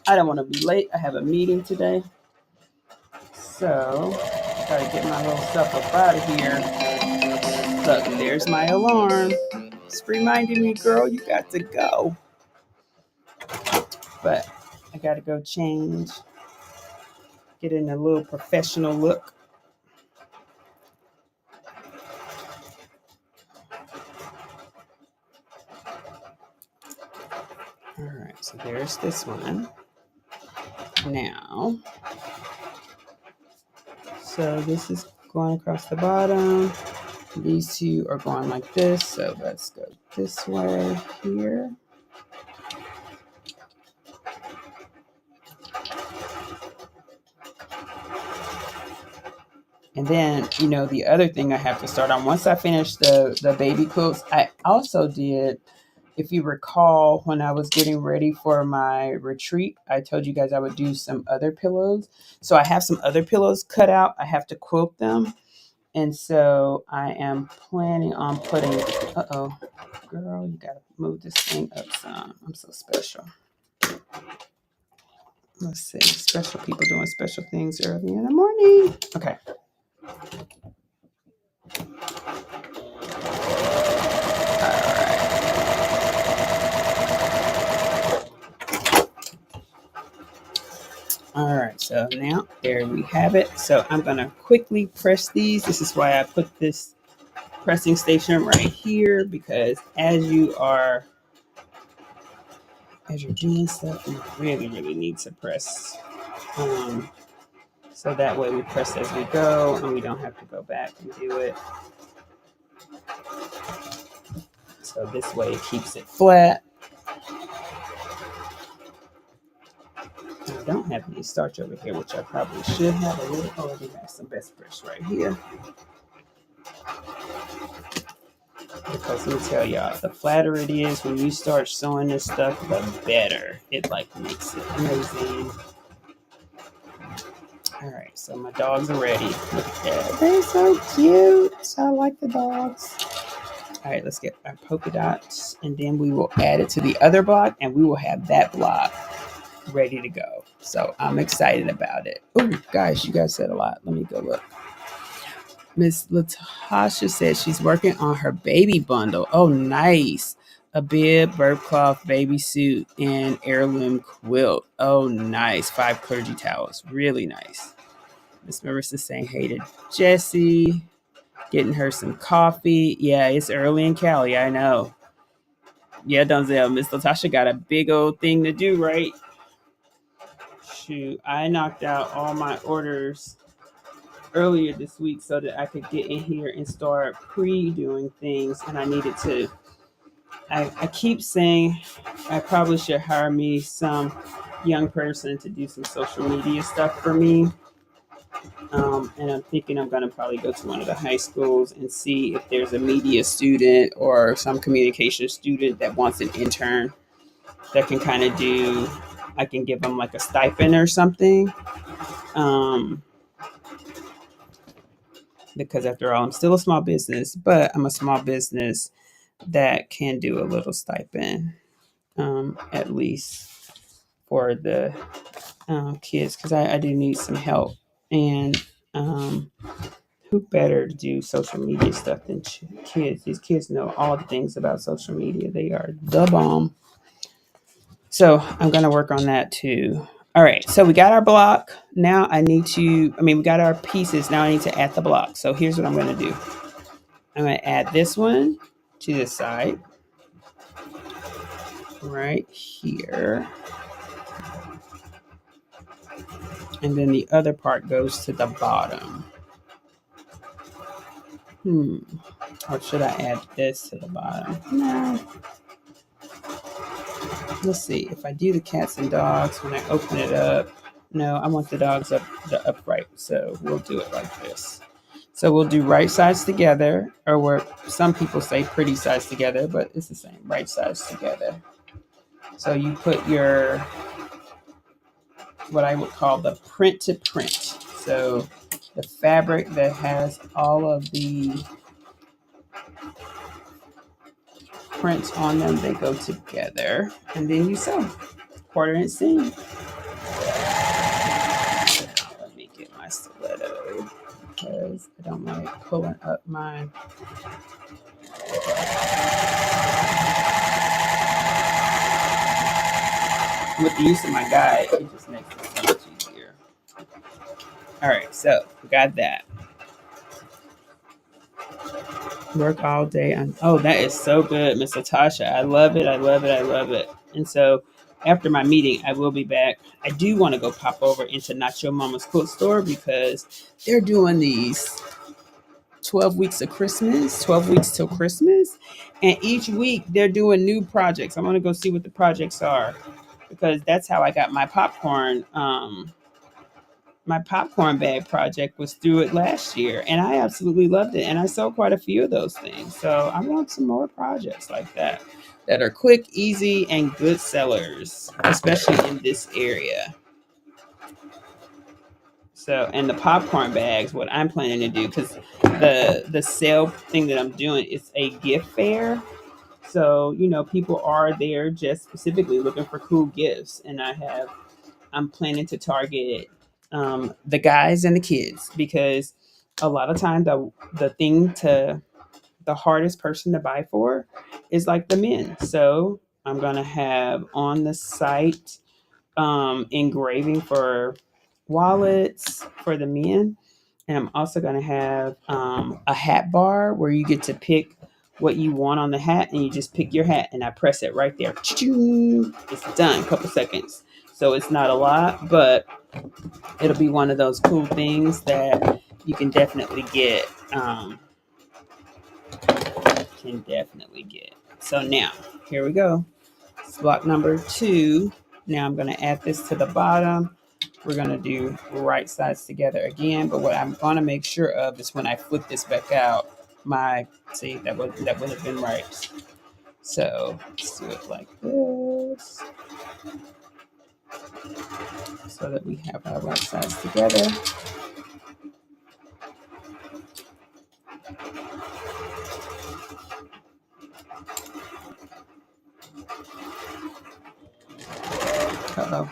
I don't want to be late. I have a meeting today. So, gotta get my little stuff up out of here. Look, there's my alarm. It's reminding me, girl, you got to go. But I gotta go change, get in a little professional look. All right, so there's this one. Now, so this is going across the bottom. These two are going like this. So let's go this way here. And then, the other thing I have to start on, once I finish the baby quilts, I also did, if you recall, when I was getting ready for my retreat, I told you guys I would do some other pillows. So I have some other pillows cut out. I have to quilt them. And so I am planning on putting, girl, you got to move this thing up some. I'm so special. Let's see, special people doing special things early in the morning. Okay. All right, so now there we have it. So I'm gonna quickly press these. This is why I put this pressing station right here, because as you're doing stuff, you really need to press. So that way we press as we go and we don't have to go back and do it. So this way it keeps it flat. I don't have any starch over here, which I probably should have a little. Oh, I do have some best brush right here. Because let me tell y'all, the flatter it is when you start sewing this stuff, the better it makes it amazing. All right, so my dogs are ready. Look at that. They're so cute. I like the dogs. All right, let's get our polka dots, and then we will add it to the other block, and we will have that block ready to go. So I'm excited about it. Oh, gosh, you guys said a lot. Let me go look. Miss Latasha said she's working on her baby bundle. Oh, nice. A bib, burp cloth, baby suit, and heirloom quilt. Oh, nice. 5 clergy towels. Really nice. Miss Marissa saying hey to Jessie. Getting her some coffee. Yeah, it's early in Cali. I know. Yeah, Donzel. Miss Latasha got a big old thing to do, right? Shoot, I knocked out all my orders earlier this week so that I could get in here and start pre-doing things, and I needed to. I keep saying I probably should hire me some young person to do some social media stuff for me. And I'm thinking I'm going to probably go to one of the high schools and see if there's a media student or some communication student that wants an intern that can kind of do, I can give them like a stipend or something. Because after all, I'm still a small business, but I'm a small business that can do a little stipend, at least for the kids, because I do need some help. And who better to do social media stuff than kids? These kids know all the things about social media. They are the bomb. So I'm going to work on that too. All right, so we got our block. Now we got our pieces. Now I need to add the block. So here's what I'm going to do. I'm going to add this one to the side. Right here. And then the other part goes to the bottom. Or should I add this to the bottom? No. Let's see. If I do the cats and dogs, when I open it up, no, I want the dogs upright. So we'll do it like this. So we'll do right sides together, or where some people say pretty sides together, but it's the same, right sides together. So you put your, what I would call the print to print. So the fabric that has all of the prints on them, they go together, and then you sew 1/4 inch seam. pulling up mine. With the use of my guide, it just makes it so much easier. All right, so we got that. Work all day on. Oh, that is so good, Miss Latasha. I love it. I love it. I love it. And so after my meeting, I will be back. I do want to go pop over into Nacho Mama's Quilt Store because they're doing these 12 weeks of Christmas, 12 weeks till Christmas. And each week they're doing new projects. I want to go see what the projects are because that's how I got my popcorn. My popcorn bag project was through it last year and I absolutely loved it. And I sold quite a few of those things. So I want some more projects like that are quick, easy, and good sellers, especially in this area. So, and the popcorn bags, what I'm planning to do, because the sale thing that I'm doing is a gift fair. So, people are there just specifically looking for cool gifts. And I'm planning to target the guys and the kids because a lot of times the hardest person to buy for is like the men. So I'm gonna have on the site engraving for wallets for the men, and I'm also gonna have a hat bar where you get to pick what you want on the hat, and you just pick your hat, and I press it right there. It's done, a couple seconds. So it's not a lot, but it'll be one of those cool things that you can definitely get. So now, here we go. It's block number 2. Now I'm going to add this to the bottom. We're going to do right sides together again. But what I'm going to make sure of is when I flip this back out, that would have been right. So let's do it like this so that we have our right sides together. Uh-oh.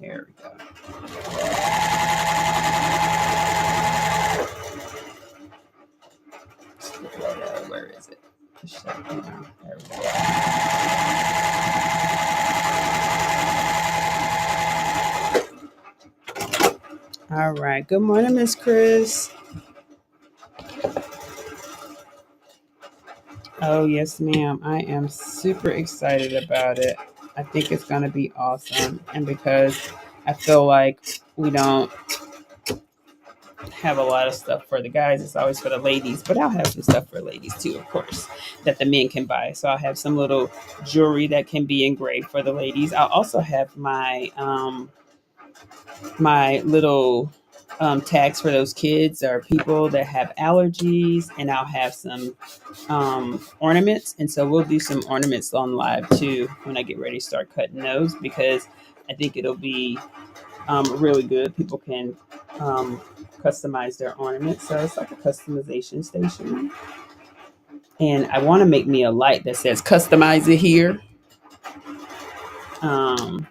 There we go. Where is it? Push that down. There we go. All right. Good morning, Miss Chris. Oh, yes, ma'am. I am super excited about it. I think it's going to be awesome. And because I feel like we don't have a lot of stuff for the guys, it's always for the ladies. But I'll have some stuff for ladies too, of course, that the men can buy. So I'll have some little jewelry that can be engraved for the ladies. I'll also have my little tags for those kids or people that have allergies, and I'll have some ornaments. And so we'll do some ornaments on live too when I get ready to start cutting those because I think it'll be really good. People can customize their ornaments. So it's like a customization station. And I want to make me a light that says customize it here. And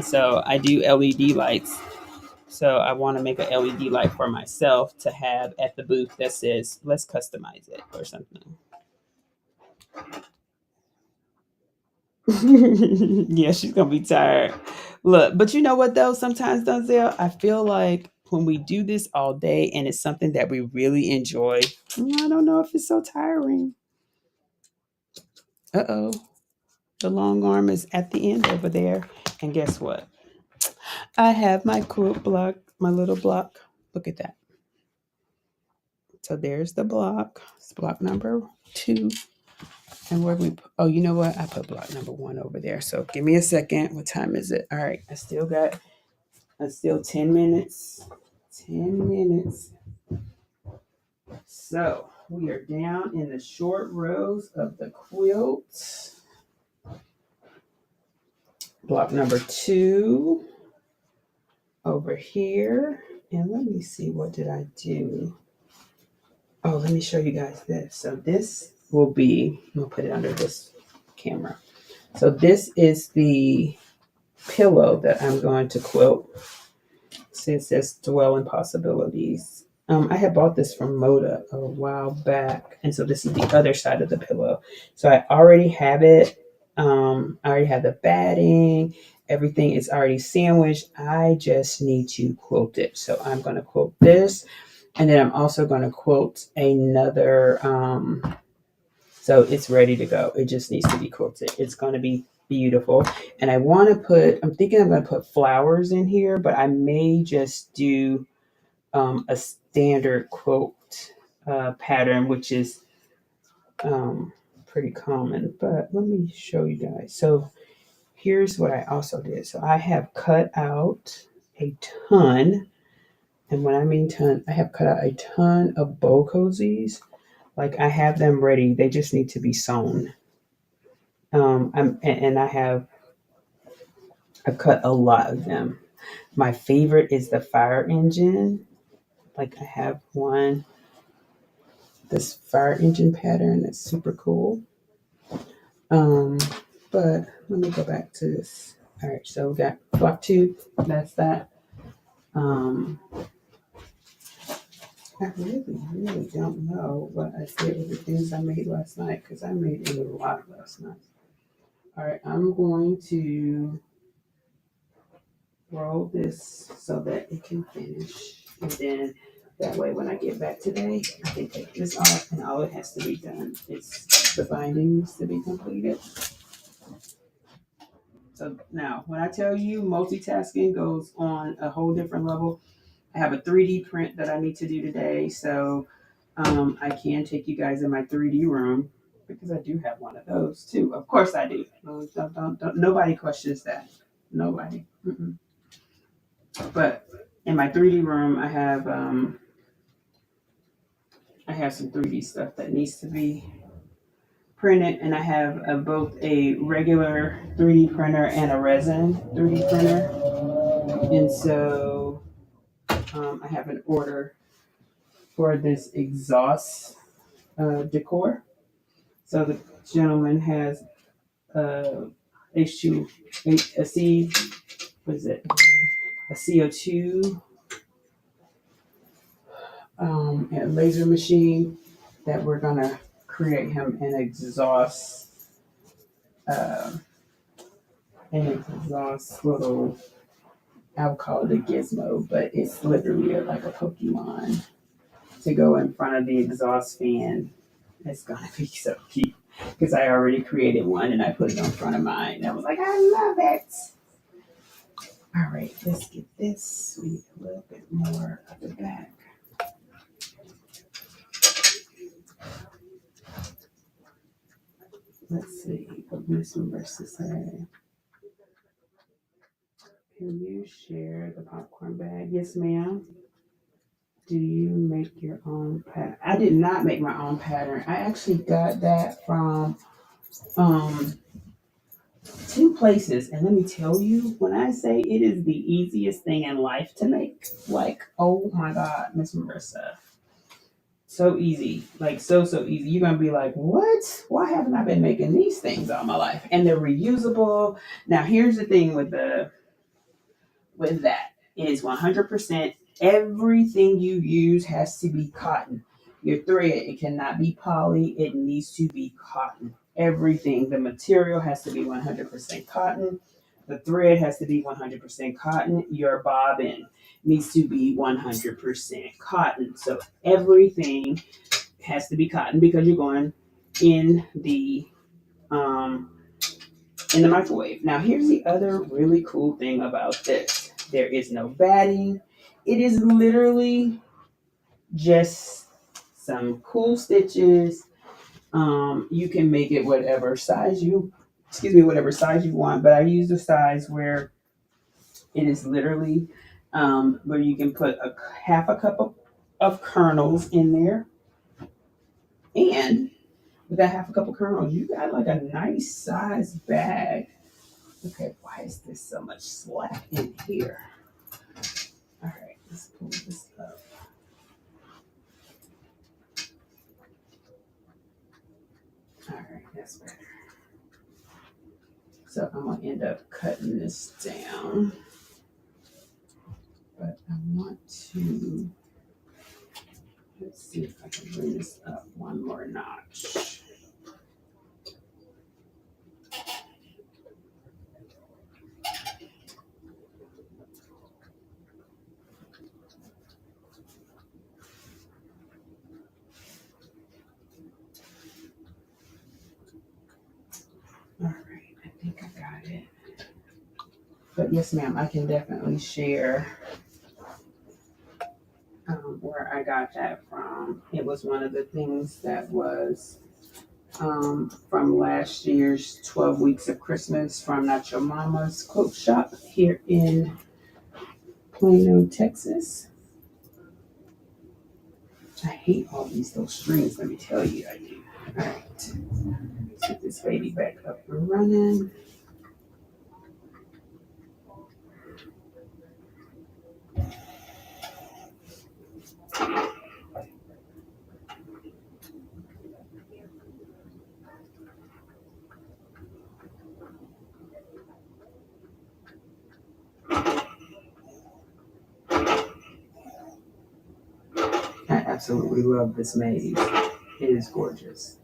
so I do LED lights. So I want to make an LED light for myself to have at the booth that says, let's customize it or something. Yeah, she's going to be tired. Look, but you know what though? Sometimes, Donzel, I feel like when we do this all day and it's something that we really enjoy, I don't know if it's so tiring. Uh-oh. The long arm is at the end over there. And guess what? I have my quilt block, my little block. Look at that. So there's the block. It's block number 2. And where we, oh, you know what? I put block number 1 over there. So give me a second. What time is it? All right. I still 10 minutes. 10 minutes. So we are down in the short rows of the quilt. Block number 2 over here. And let me see, what did I do? Oh, let me show you guys this. So this will be, I'm gonna put it under this camera. So this is the pillow that I'm going to quilt. See, it says Dwell in Possibilities. I had bought this from Moda a while back, and so this is the other side of the pillow. So I already have it. I already have the batting. Everything is already sandwiched. I just need to quilt it. So I'm going to quilt this, and then I'm also going to quilt another. So it's ready to go. It just needs to be quilted. It's going to be beautiful. And I want to put, I'm thinking I'm going to put flowers in here, but I may just do a standard quilt pattern, which is pretty common. But let me show you guys. So here's what I also did. So I have cut out a ton. And when I mean ton, I have cut out a ton of bow cozies. Like I have them ready. They just need to be sewn. And I cut a lot of them. My favorite is the fire engine. Like I have one, this fire engine pattern that's super cool. Um, but let me go back to this. All right, so we got block two. That's that. Um, I really don't know what I did with the things I made last night because I made a lot last night. All right, I'm going to roll this so that it can finish. And then that way when I get back today, I can take this off and all it has to be done is the binding needs to be completed. So now when I tell you multitasking goes on a whole different level, I have a 3D print that I need to do today. So I can take you guys in my 3D room because I do have one of those too. Of course I do. Don't, nobody questions that. Nobody. Mm-mm. But in my 3D room, I have some 3D stuff that needs to be printed, and I have both a regular 3D printer and a resin 3D printer. And so I have an order for this exhaust decor. So the gentleman has H2, a C, what is it? A CO2 and laser machine that we're gonna create him uh, an exhaust little. I would call it a gizmo, but it's literally like a Pokemon to go in front of the exhaust fan. It's gonna be so cute because I already created one and I put it in front of mine. And I was like, I love it. All right, let's get this. We need a little bit more of the back. Let's see what Miss Marissa said. Can you share the popcorn bag? Yes, ma'am. Do you make your own pattern? I did not make my own pattern. I actually got that from um, two places. And let me tell you, when I say it is the easiest thing in life to make, like, oh my God, Miss Marissa. So easy, like so easy. You're gonna be like, what? Why haven't I been making these things all my life? And they're reusable. Now, here's the thing with that is 100% everything you use has to be cotton. Your thread, it cannot be poly, it needs to be cotton. Everything, the material has to be 100% cotton. The thread has to be 100% cotton. Your bobbin needs to be 100% cotton. So everything has to be cotton because you're going in um, the microwave. Now, here's the other really cool thing about this. There is no batting. It is literally just some cool stitches. You can make it whatever size you want, but I use the size where it is literally where you can put a half a cup of kernels in there. And with that half a cup of kernels, you got like a nice size bag. Okay, why is this so much slack in here? All right, let's pull this up. All right, that's better. So I'm gonna end up cutting this down. But I want to, let's see if I can bring this up one more notch. All right, I think I got it. But yes, ma'am, I can definitely share where I got that from. It was one of the things that was from last year's 12 Weeks of Christmas from Not Your Mama's Quilt Shop here in Plano, Texas. I hate all these little strings, let me tell you, I do. All right, let's get this baby back up and running. I absolutely love this maze. It is gorgeous.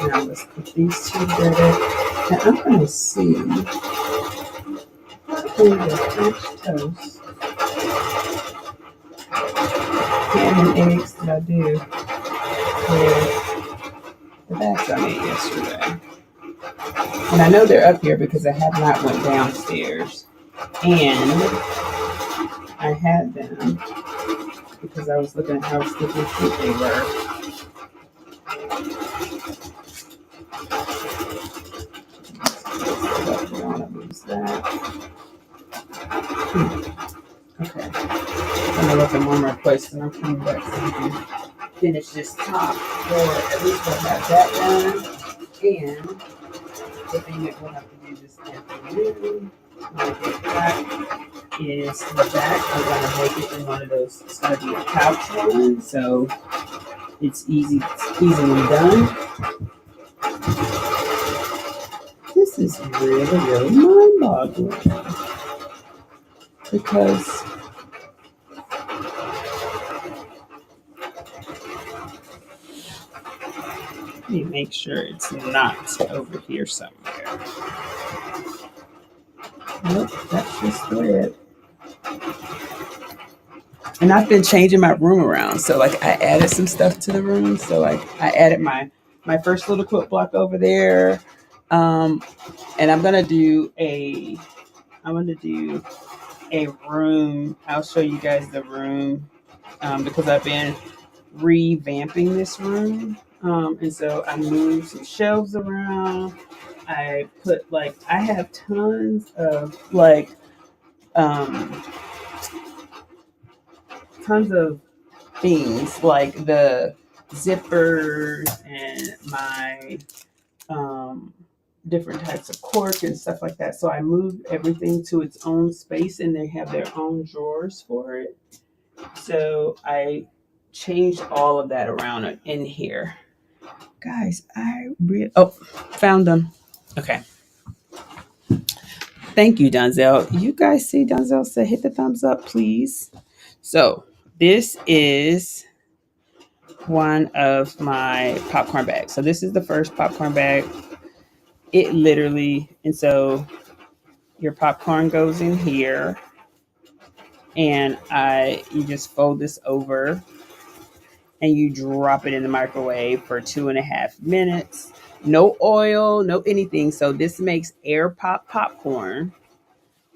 Now let's put these two together. And I'm going to see in the French toast, ham and eggs that I do with the bags I made yesterday. And I know they're up here because I have not went downstairs. And I had them because I was looking at how sticky cute they were. I don't want to lose that. Okay. I'm gonna look in one more place and I'm coming back so we can finish this top, or at least we'll have that done. And the thing that we'll have to do this afternoon when I get back is the back. I'm gonna make it in one of those. It's gonna be a couch one, so it's easily done. This is really mind-boggling because let me make sure it's not over here somewhere. Nope, that's just it. And I've been changing my room around. So like I added some stuff to the room. So like I added my first little quilt block over there. And I'm gonna do a room. I'll show you guys the room because I've been revamping this room. And so I moved some shelves around. I put I have tons of tons of things like the zippers and my different types of cork and stuff like that. So I moved everything to its own space and they have their own drawers for it. So I changed all of that around in here. Guys, found them. Okay. Thank you, Donzel. You guys see Donzel said hit the thumbs up, please. So this is one of my popcorn bags. So this is the first popcorn bag. It literally, and so your popcorn goes in here and you just fold this over and you drop it in the microwave for 2.5 minutes. No oil, no anything. So this makes air pop popcorn.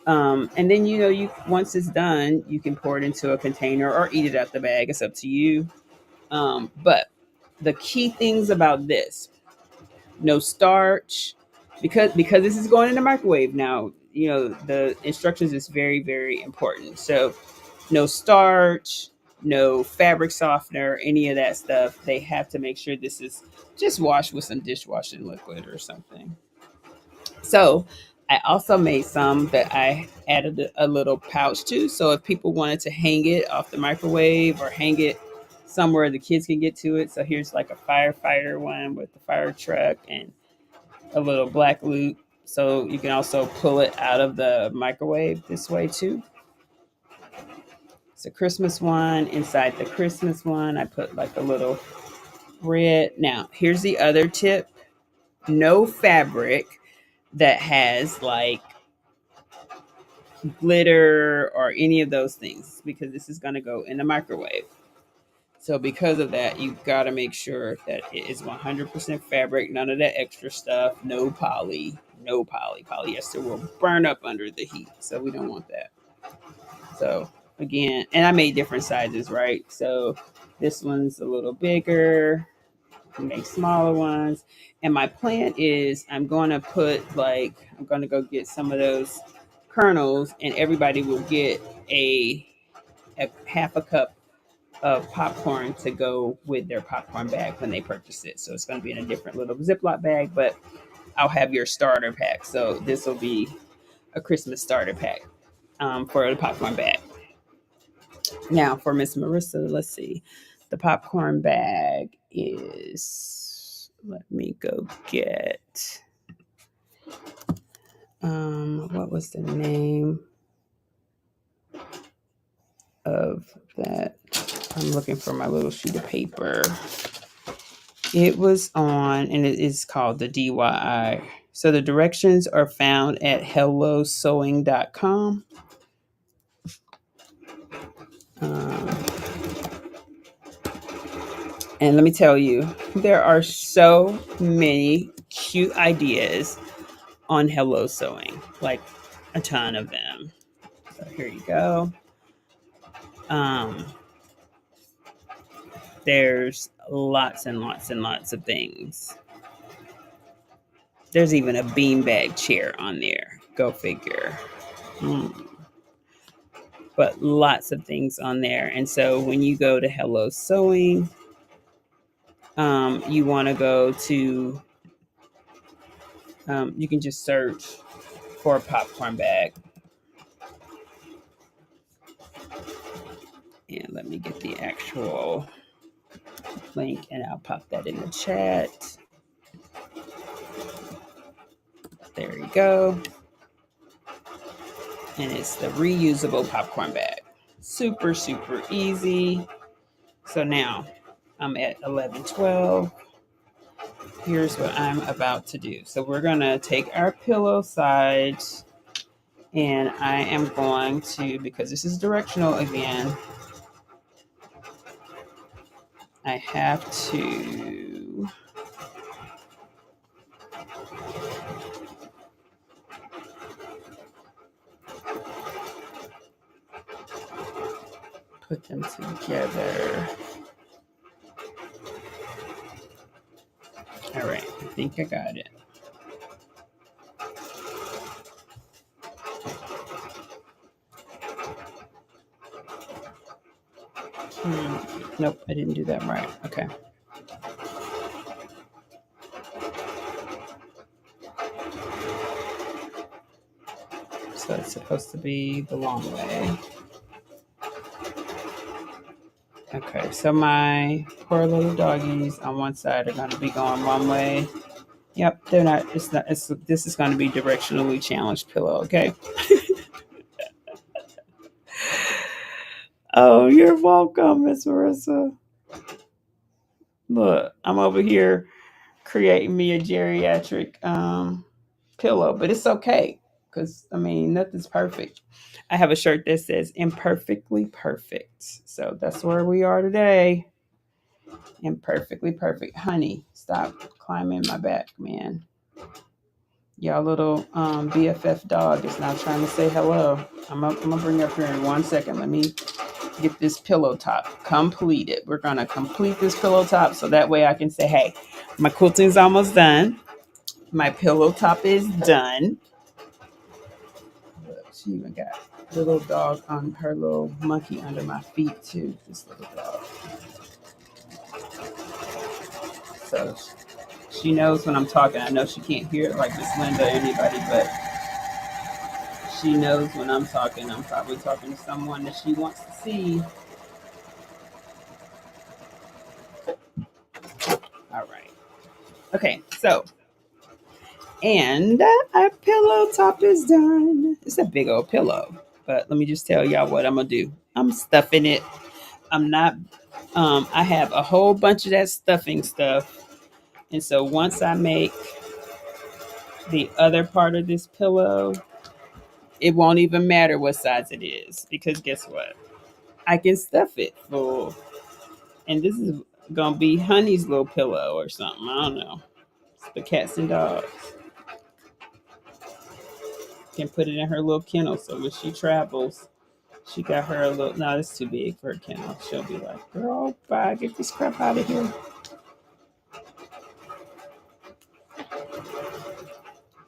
And then you once it's done, you can pour it into a container or eat it out the bag. It's up to you. But the key things about this: no starch, because this is going in the microwave. Now the instructions is very, very important. So no starch, no fabric softener, any of that stuff. They have to make sure this is just washed with some dishwashing liquid or something. So I also made some that I added a little pouch to. So if people wanted to hang it off the microwave or hang it somewhere the kids can get to it. So here's like a firefighter one with the fire truck and a little black loop. So you can also pull it out of the microwave this way too. It's a Christmas one. Inside the Christmas one, I put like a little red. Now, here's the other tip. No fabric that has like glitter or any of those things because this is going to go in the microwave. So because of that, you've got to make sure that it is 100% fabric, none of that extra stuff, no poly, no poly. Polyester will burn up under the heat. So we don't want that. So again, and I made different sizes, right? So this one's a little bigger, make smaller ones. And my plan is I'm going to I'm going to go get some of those kernels and everybody will get a half a cup of popcorn to go with their popcorn bag when they purchase it. So it's going to be in a different little Ziploc bag, but I'll have your starter pack. So this will be a Christmas starter pack for the popcorn bag. Now for Miss Marissa, let's see. The popcorn bag is, let me go get, what was the name of that? I'm looking for my little sheet of paper. It was on, and it is called the DIY. So the directions are found at hellosewing.com. And let me tell you, there are so many cute ideas on Hello Sewing, like a ton of them. So here you go. There's lots and lots and lots of things. There's even a beanbag chair on there. Go figure. But lots of things on there. And so when you go to Hello Sewing, you want to go to, you can just search for a popcorn bag. And let me get the actual link and I'll pop that in the chat. There you go. And it's the reusable popcorn bag. Super, super easy. So now I'm at 11:12. Here's what I'm about to do. So we're going to take our pillow sides and I am going to, because this is directional again, I have to put them together. All right, I think I got it. Nope, I didn't do that right. Okay. So it's supposed to be the long way. Okay, so my poor little doggies on one side are going to be going one way. Yep, they're not. It's not. This is going to be directionally challenged pillow. Okay. Oh, you're welcome, Miss Marissa. Look, I'm over here creating me a geriatric pillow, but it's okay because I mean nothing's perfect. I have a shirt that says "imperfectly perfect," so that's where we are today. Imperfectly perfect, honey. Stop climbing my back, man. Y'all little BFF dog is now trying to say hello. I'm gonna bring you up here in 1 second. Let me get this pillow top completed. We're gonna complete this pillow top so that way I can say, hey, my quilting's almost done. My pillow top is done. Look, she even got The little dog on her little monkey under my feet too. This little dog. So she knows when I'm talking. I know she can't hear it like Miss Linda or anybody, but she knows when I'm talking. I'm probably talking to someone that she wants to see. All right. Okay, so and our pillow top is done. It's a big old pillow. But let me just tell y'all what I'm gonna do. I'm stuffing it. I'm not I have a whole bunch of that stuffing stuff. And so once I make the other part of this pillow, it won't even matter what size it is. Because guess what? I can stuff it full. And this is gonna be Honey's little pillow or something. I don't know. It's the cats and dogs. Can put it in her little kennel so when she travels, she got her a little. No, it's too big for a kennel. She'll be like, "Girl, bye, get this crap out of here."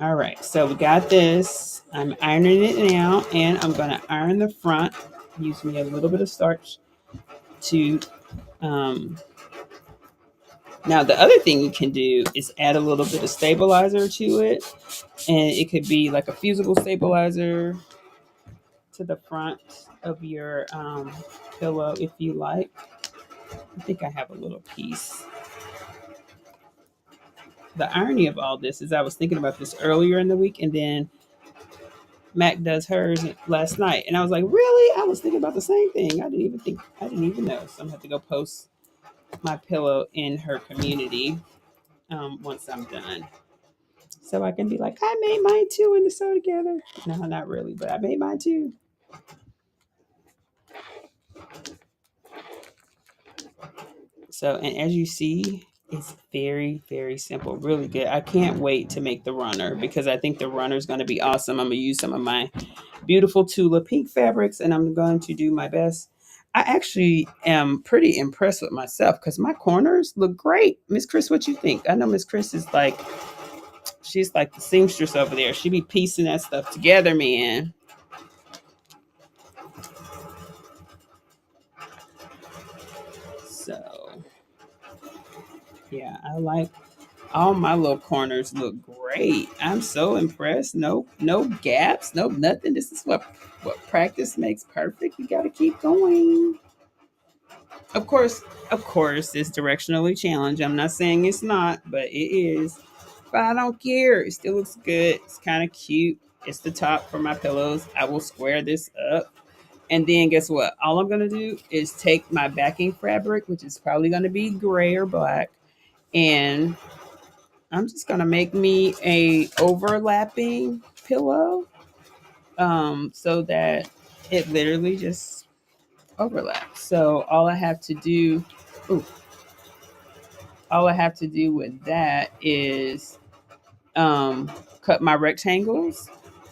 All right, so we got this. I'm ironing it now, and I'm gonna iron the front. Use me a little bit of starch to. Um, Now the other thing you can do is add a little bit of stabilizer to it, and it could be like a fusible stabilizer to the front of your pillow if you like. I think I have a little piece. The irony of all this is I was thinking about this earlier in the week, and then Mac does hers last night, and I was like, really? I was thinking about the same thing. I didn't even know. So I'm gonna have to go post my pillow in her community once I'm done, so I can be like, I made mine too, and it's so together. No, not really, but I made mine too. So, and as you see, it's very, very simple, really good. I can't wait to make the runner because I think the runner is going to be awesome. I'm going to use some of my beautiful Tula pink fabrics and I'm going to do my best. I actually am pretty impressed with myself because my corners look great. Miss Chris, what you think? I know Miss Chris is like, she's like the seamstress over there. She be piecing that stuff together, man. So, yeah, I like all my little corners look great. I'm so impressed. No gaps, no nothing. This is what practice makes perfect. You got to keep going. Of course, it's directionally challenged. I'm not saying it's not, but it is. But I don't care. It still looks good. It's kind of cute. It's the top for my pillows. I will square this up. And then guess what? All I'm gonna do is take my backing fabric, which is probably gonna be gray or black, and I'm just gonna make me a overlapping pillow, so that it literally just overlaps. So ooh, all I have to do with that is cut my rectangles,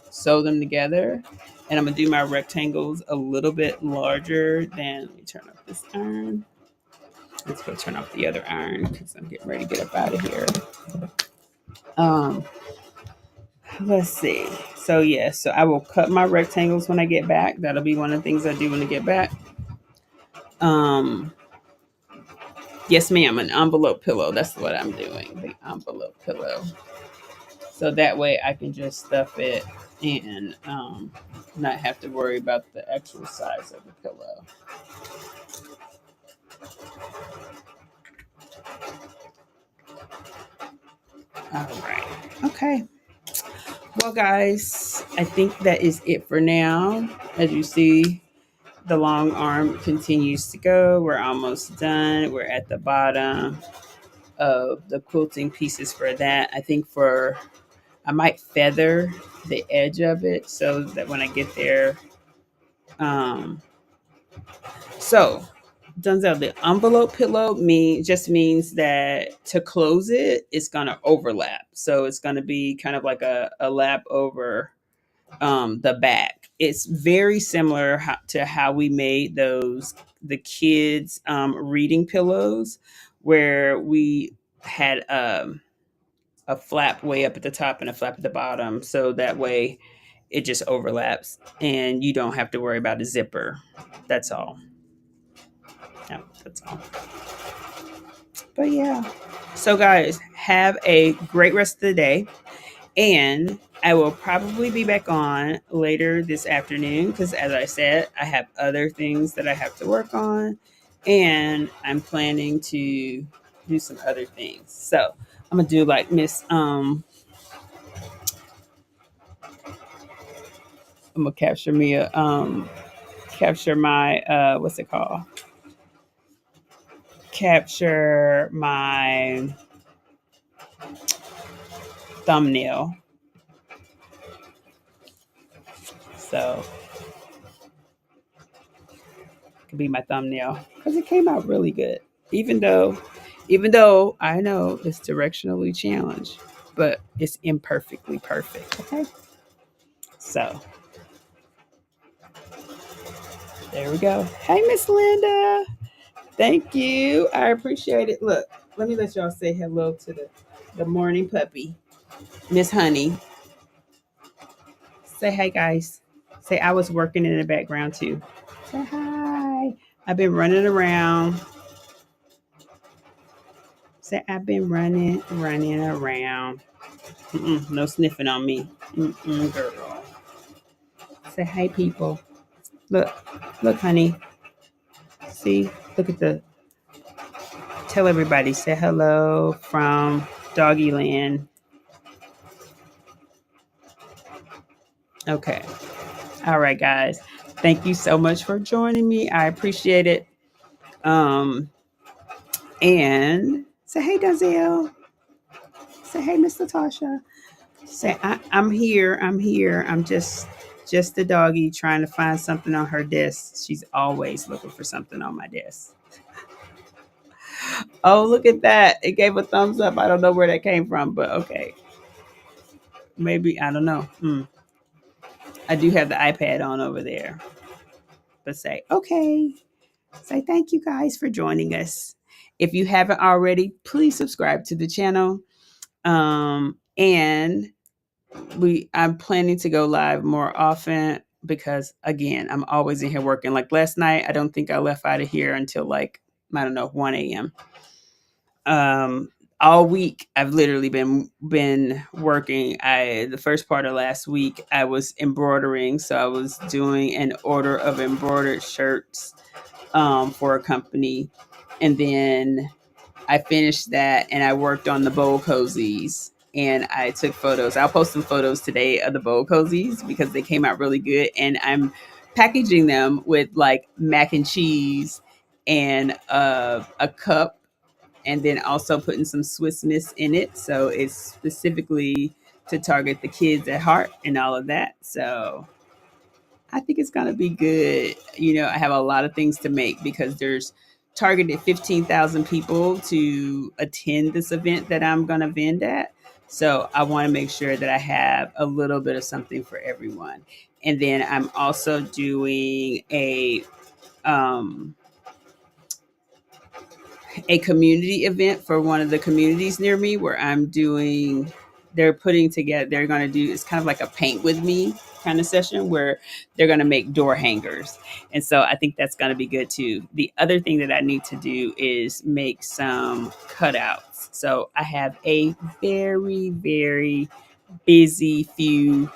sew them together, and I'm gonna do my rectangles a little bit larger than. Let me turn off this iron. Let's go turn off the other iron because I'm getting ready to get up out of here. Um, let's see. So yeah, so I will cut my rectangles when I get back. That'll be one of the things I do when I get back. Um, yes, ma'am, an envelope pillow. That's what I'm doing. The envelope pillow. So that way I can just stuff it and not have to worry about the actual size of the pillow. All right. Okay. Well, guys, I think that is it for now. As you see, the long arm continues to go. We're almost done. We're at the bottom of the quilting pieces for that. I might feather the edge of it so that when I get there, um, so Dunzel, the envelope pillow just means that to close it, it's gonna overlap. So it's gonna be kind of like a lap over the back. It's very similar to how we made the kids reading pillows, where we had a flap way up at the top and a flap at the bottom, so that way it just overlaps and you don't have to worry about a zipper. That's all. Yeah, that's all. But yeah. So guys, have a great rest of the day. And I will probably be back on later this afternoon because, as I said, I have other things that I have to work on, and I'm planning to do some other things. So I'm gonna do like Miss I'm gonna capture me a capture my what's it called? Capture my thumbnail. So it could be my thumbnail because it came out really good. Even though even though I know it's directionally challenged, but it's imperfectly perfect. Okay. So there we go. Hey Miss Linda. Thank you. I appreciate it. Look, let me let y'all say hello to the morning puppy. Miss Honey. Say hi guys. Say I was working in the background too. Say hi. I've been running around. Say I've been running around. No sniffing on me. Girl. Say hi, people. Look, look, honey. See, look at the. Tell everybody. Say hello from Doggy Land. Okay. All right, guys. Thank you so much for joining me. I appreciate it. Um, and say hey, Dazelle. Say hey, Miss Latasha. Say I'm here. I'm here. I'm just a doggy trying to find something on her desk. She's always looking for something on my desk. Oh, look at that. It gave a thumbs up. I don't know where that came from, but okay. Maybe, I don't know. I do have the iPad on over there. But say, okay. Say thank you guys for joining us. If you haven't already, please subscribe to the channel. And I'm planning to go live more often because again, I'm always in here working. Like last night, I don't think I left out of here until like, I don't know, 1 a.m. All week I've literally been working. The first part of last week I was embroidering, so I was doing an order of embroidered shirts for a company, and then I finished that and I worked on the bowl cozies and I took photos. I'll post some photos today of the bowl cozies because they came out really good, and I'm packaging them with like mac and cheese and a cup, and then also putting some Swiss Miss in it. So it's specifically to target the kids at heart and all of that. So I think it's going to be good. I have a lot of things to make because there's targeted 15,000 people to attend this event that I'm going to vend at. So I want to make sure that I have a little bit of something for everyone. And then I'm also doing um, a community event for one of the communities near me where they're putting together, they're going to do, it's kind of like a paint with me kind of session where they're going to make door hangers. And so I think that's going to be good too. The other thing that I need to do is make some cutouts. So I have a very, very busy few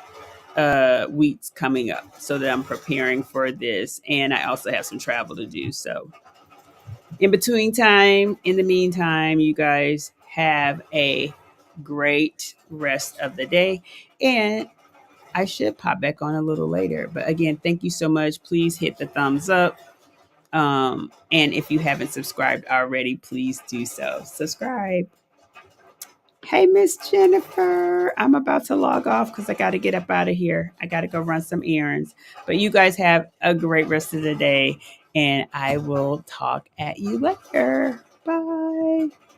weeks coming up so that I'm preparing for this. And I also have some travel to do. So in the meantime, you guys have a great rest of the day. And I should pop back on a little later. But again, thank you so much. Please hit the thumbs up. And if you haven't subscribed already, please do so. Subscribe. Hey, Miss Jennifer. I'm about to log off because I got to get up out of here. I got to go run some errands. But you guys have a great rest of the day, and I will talk at you later. Bye.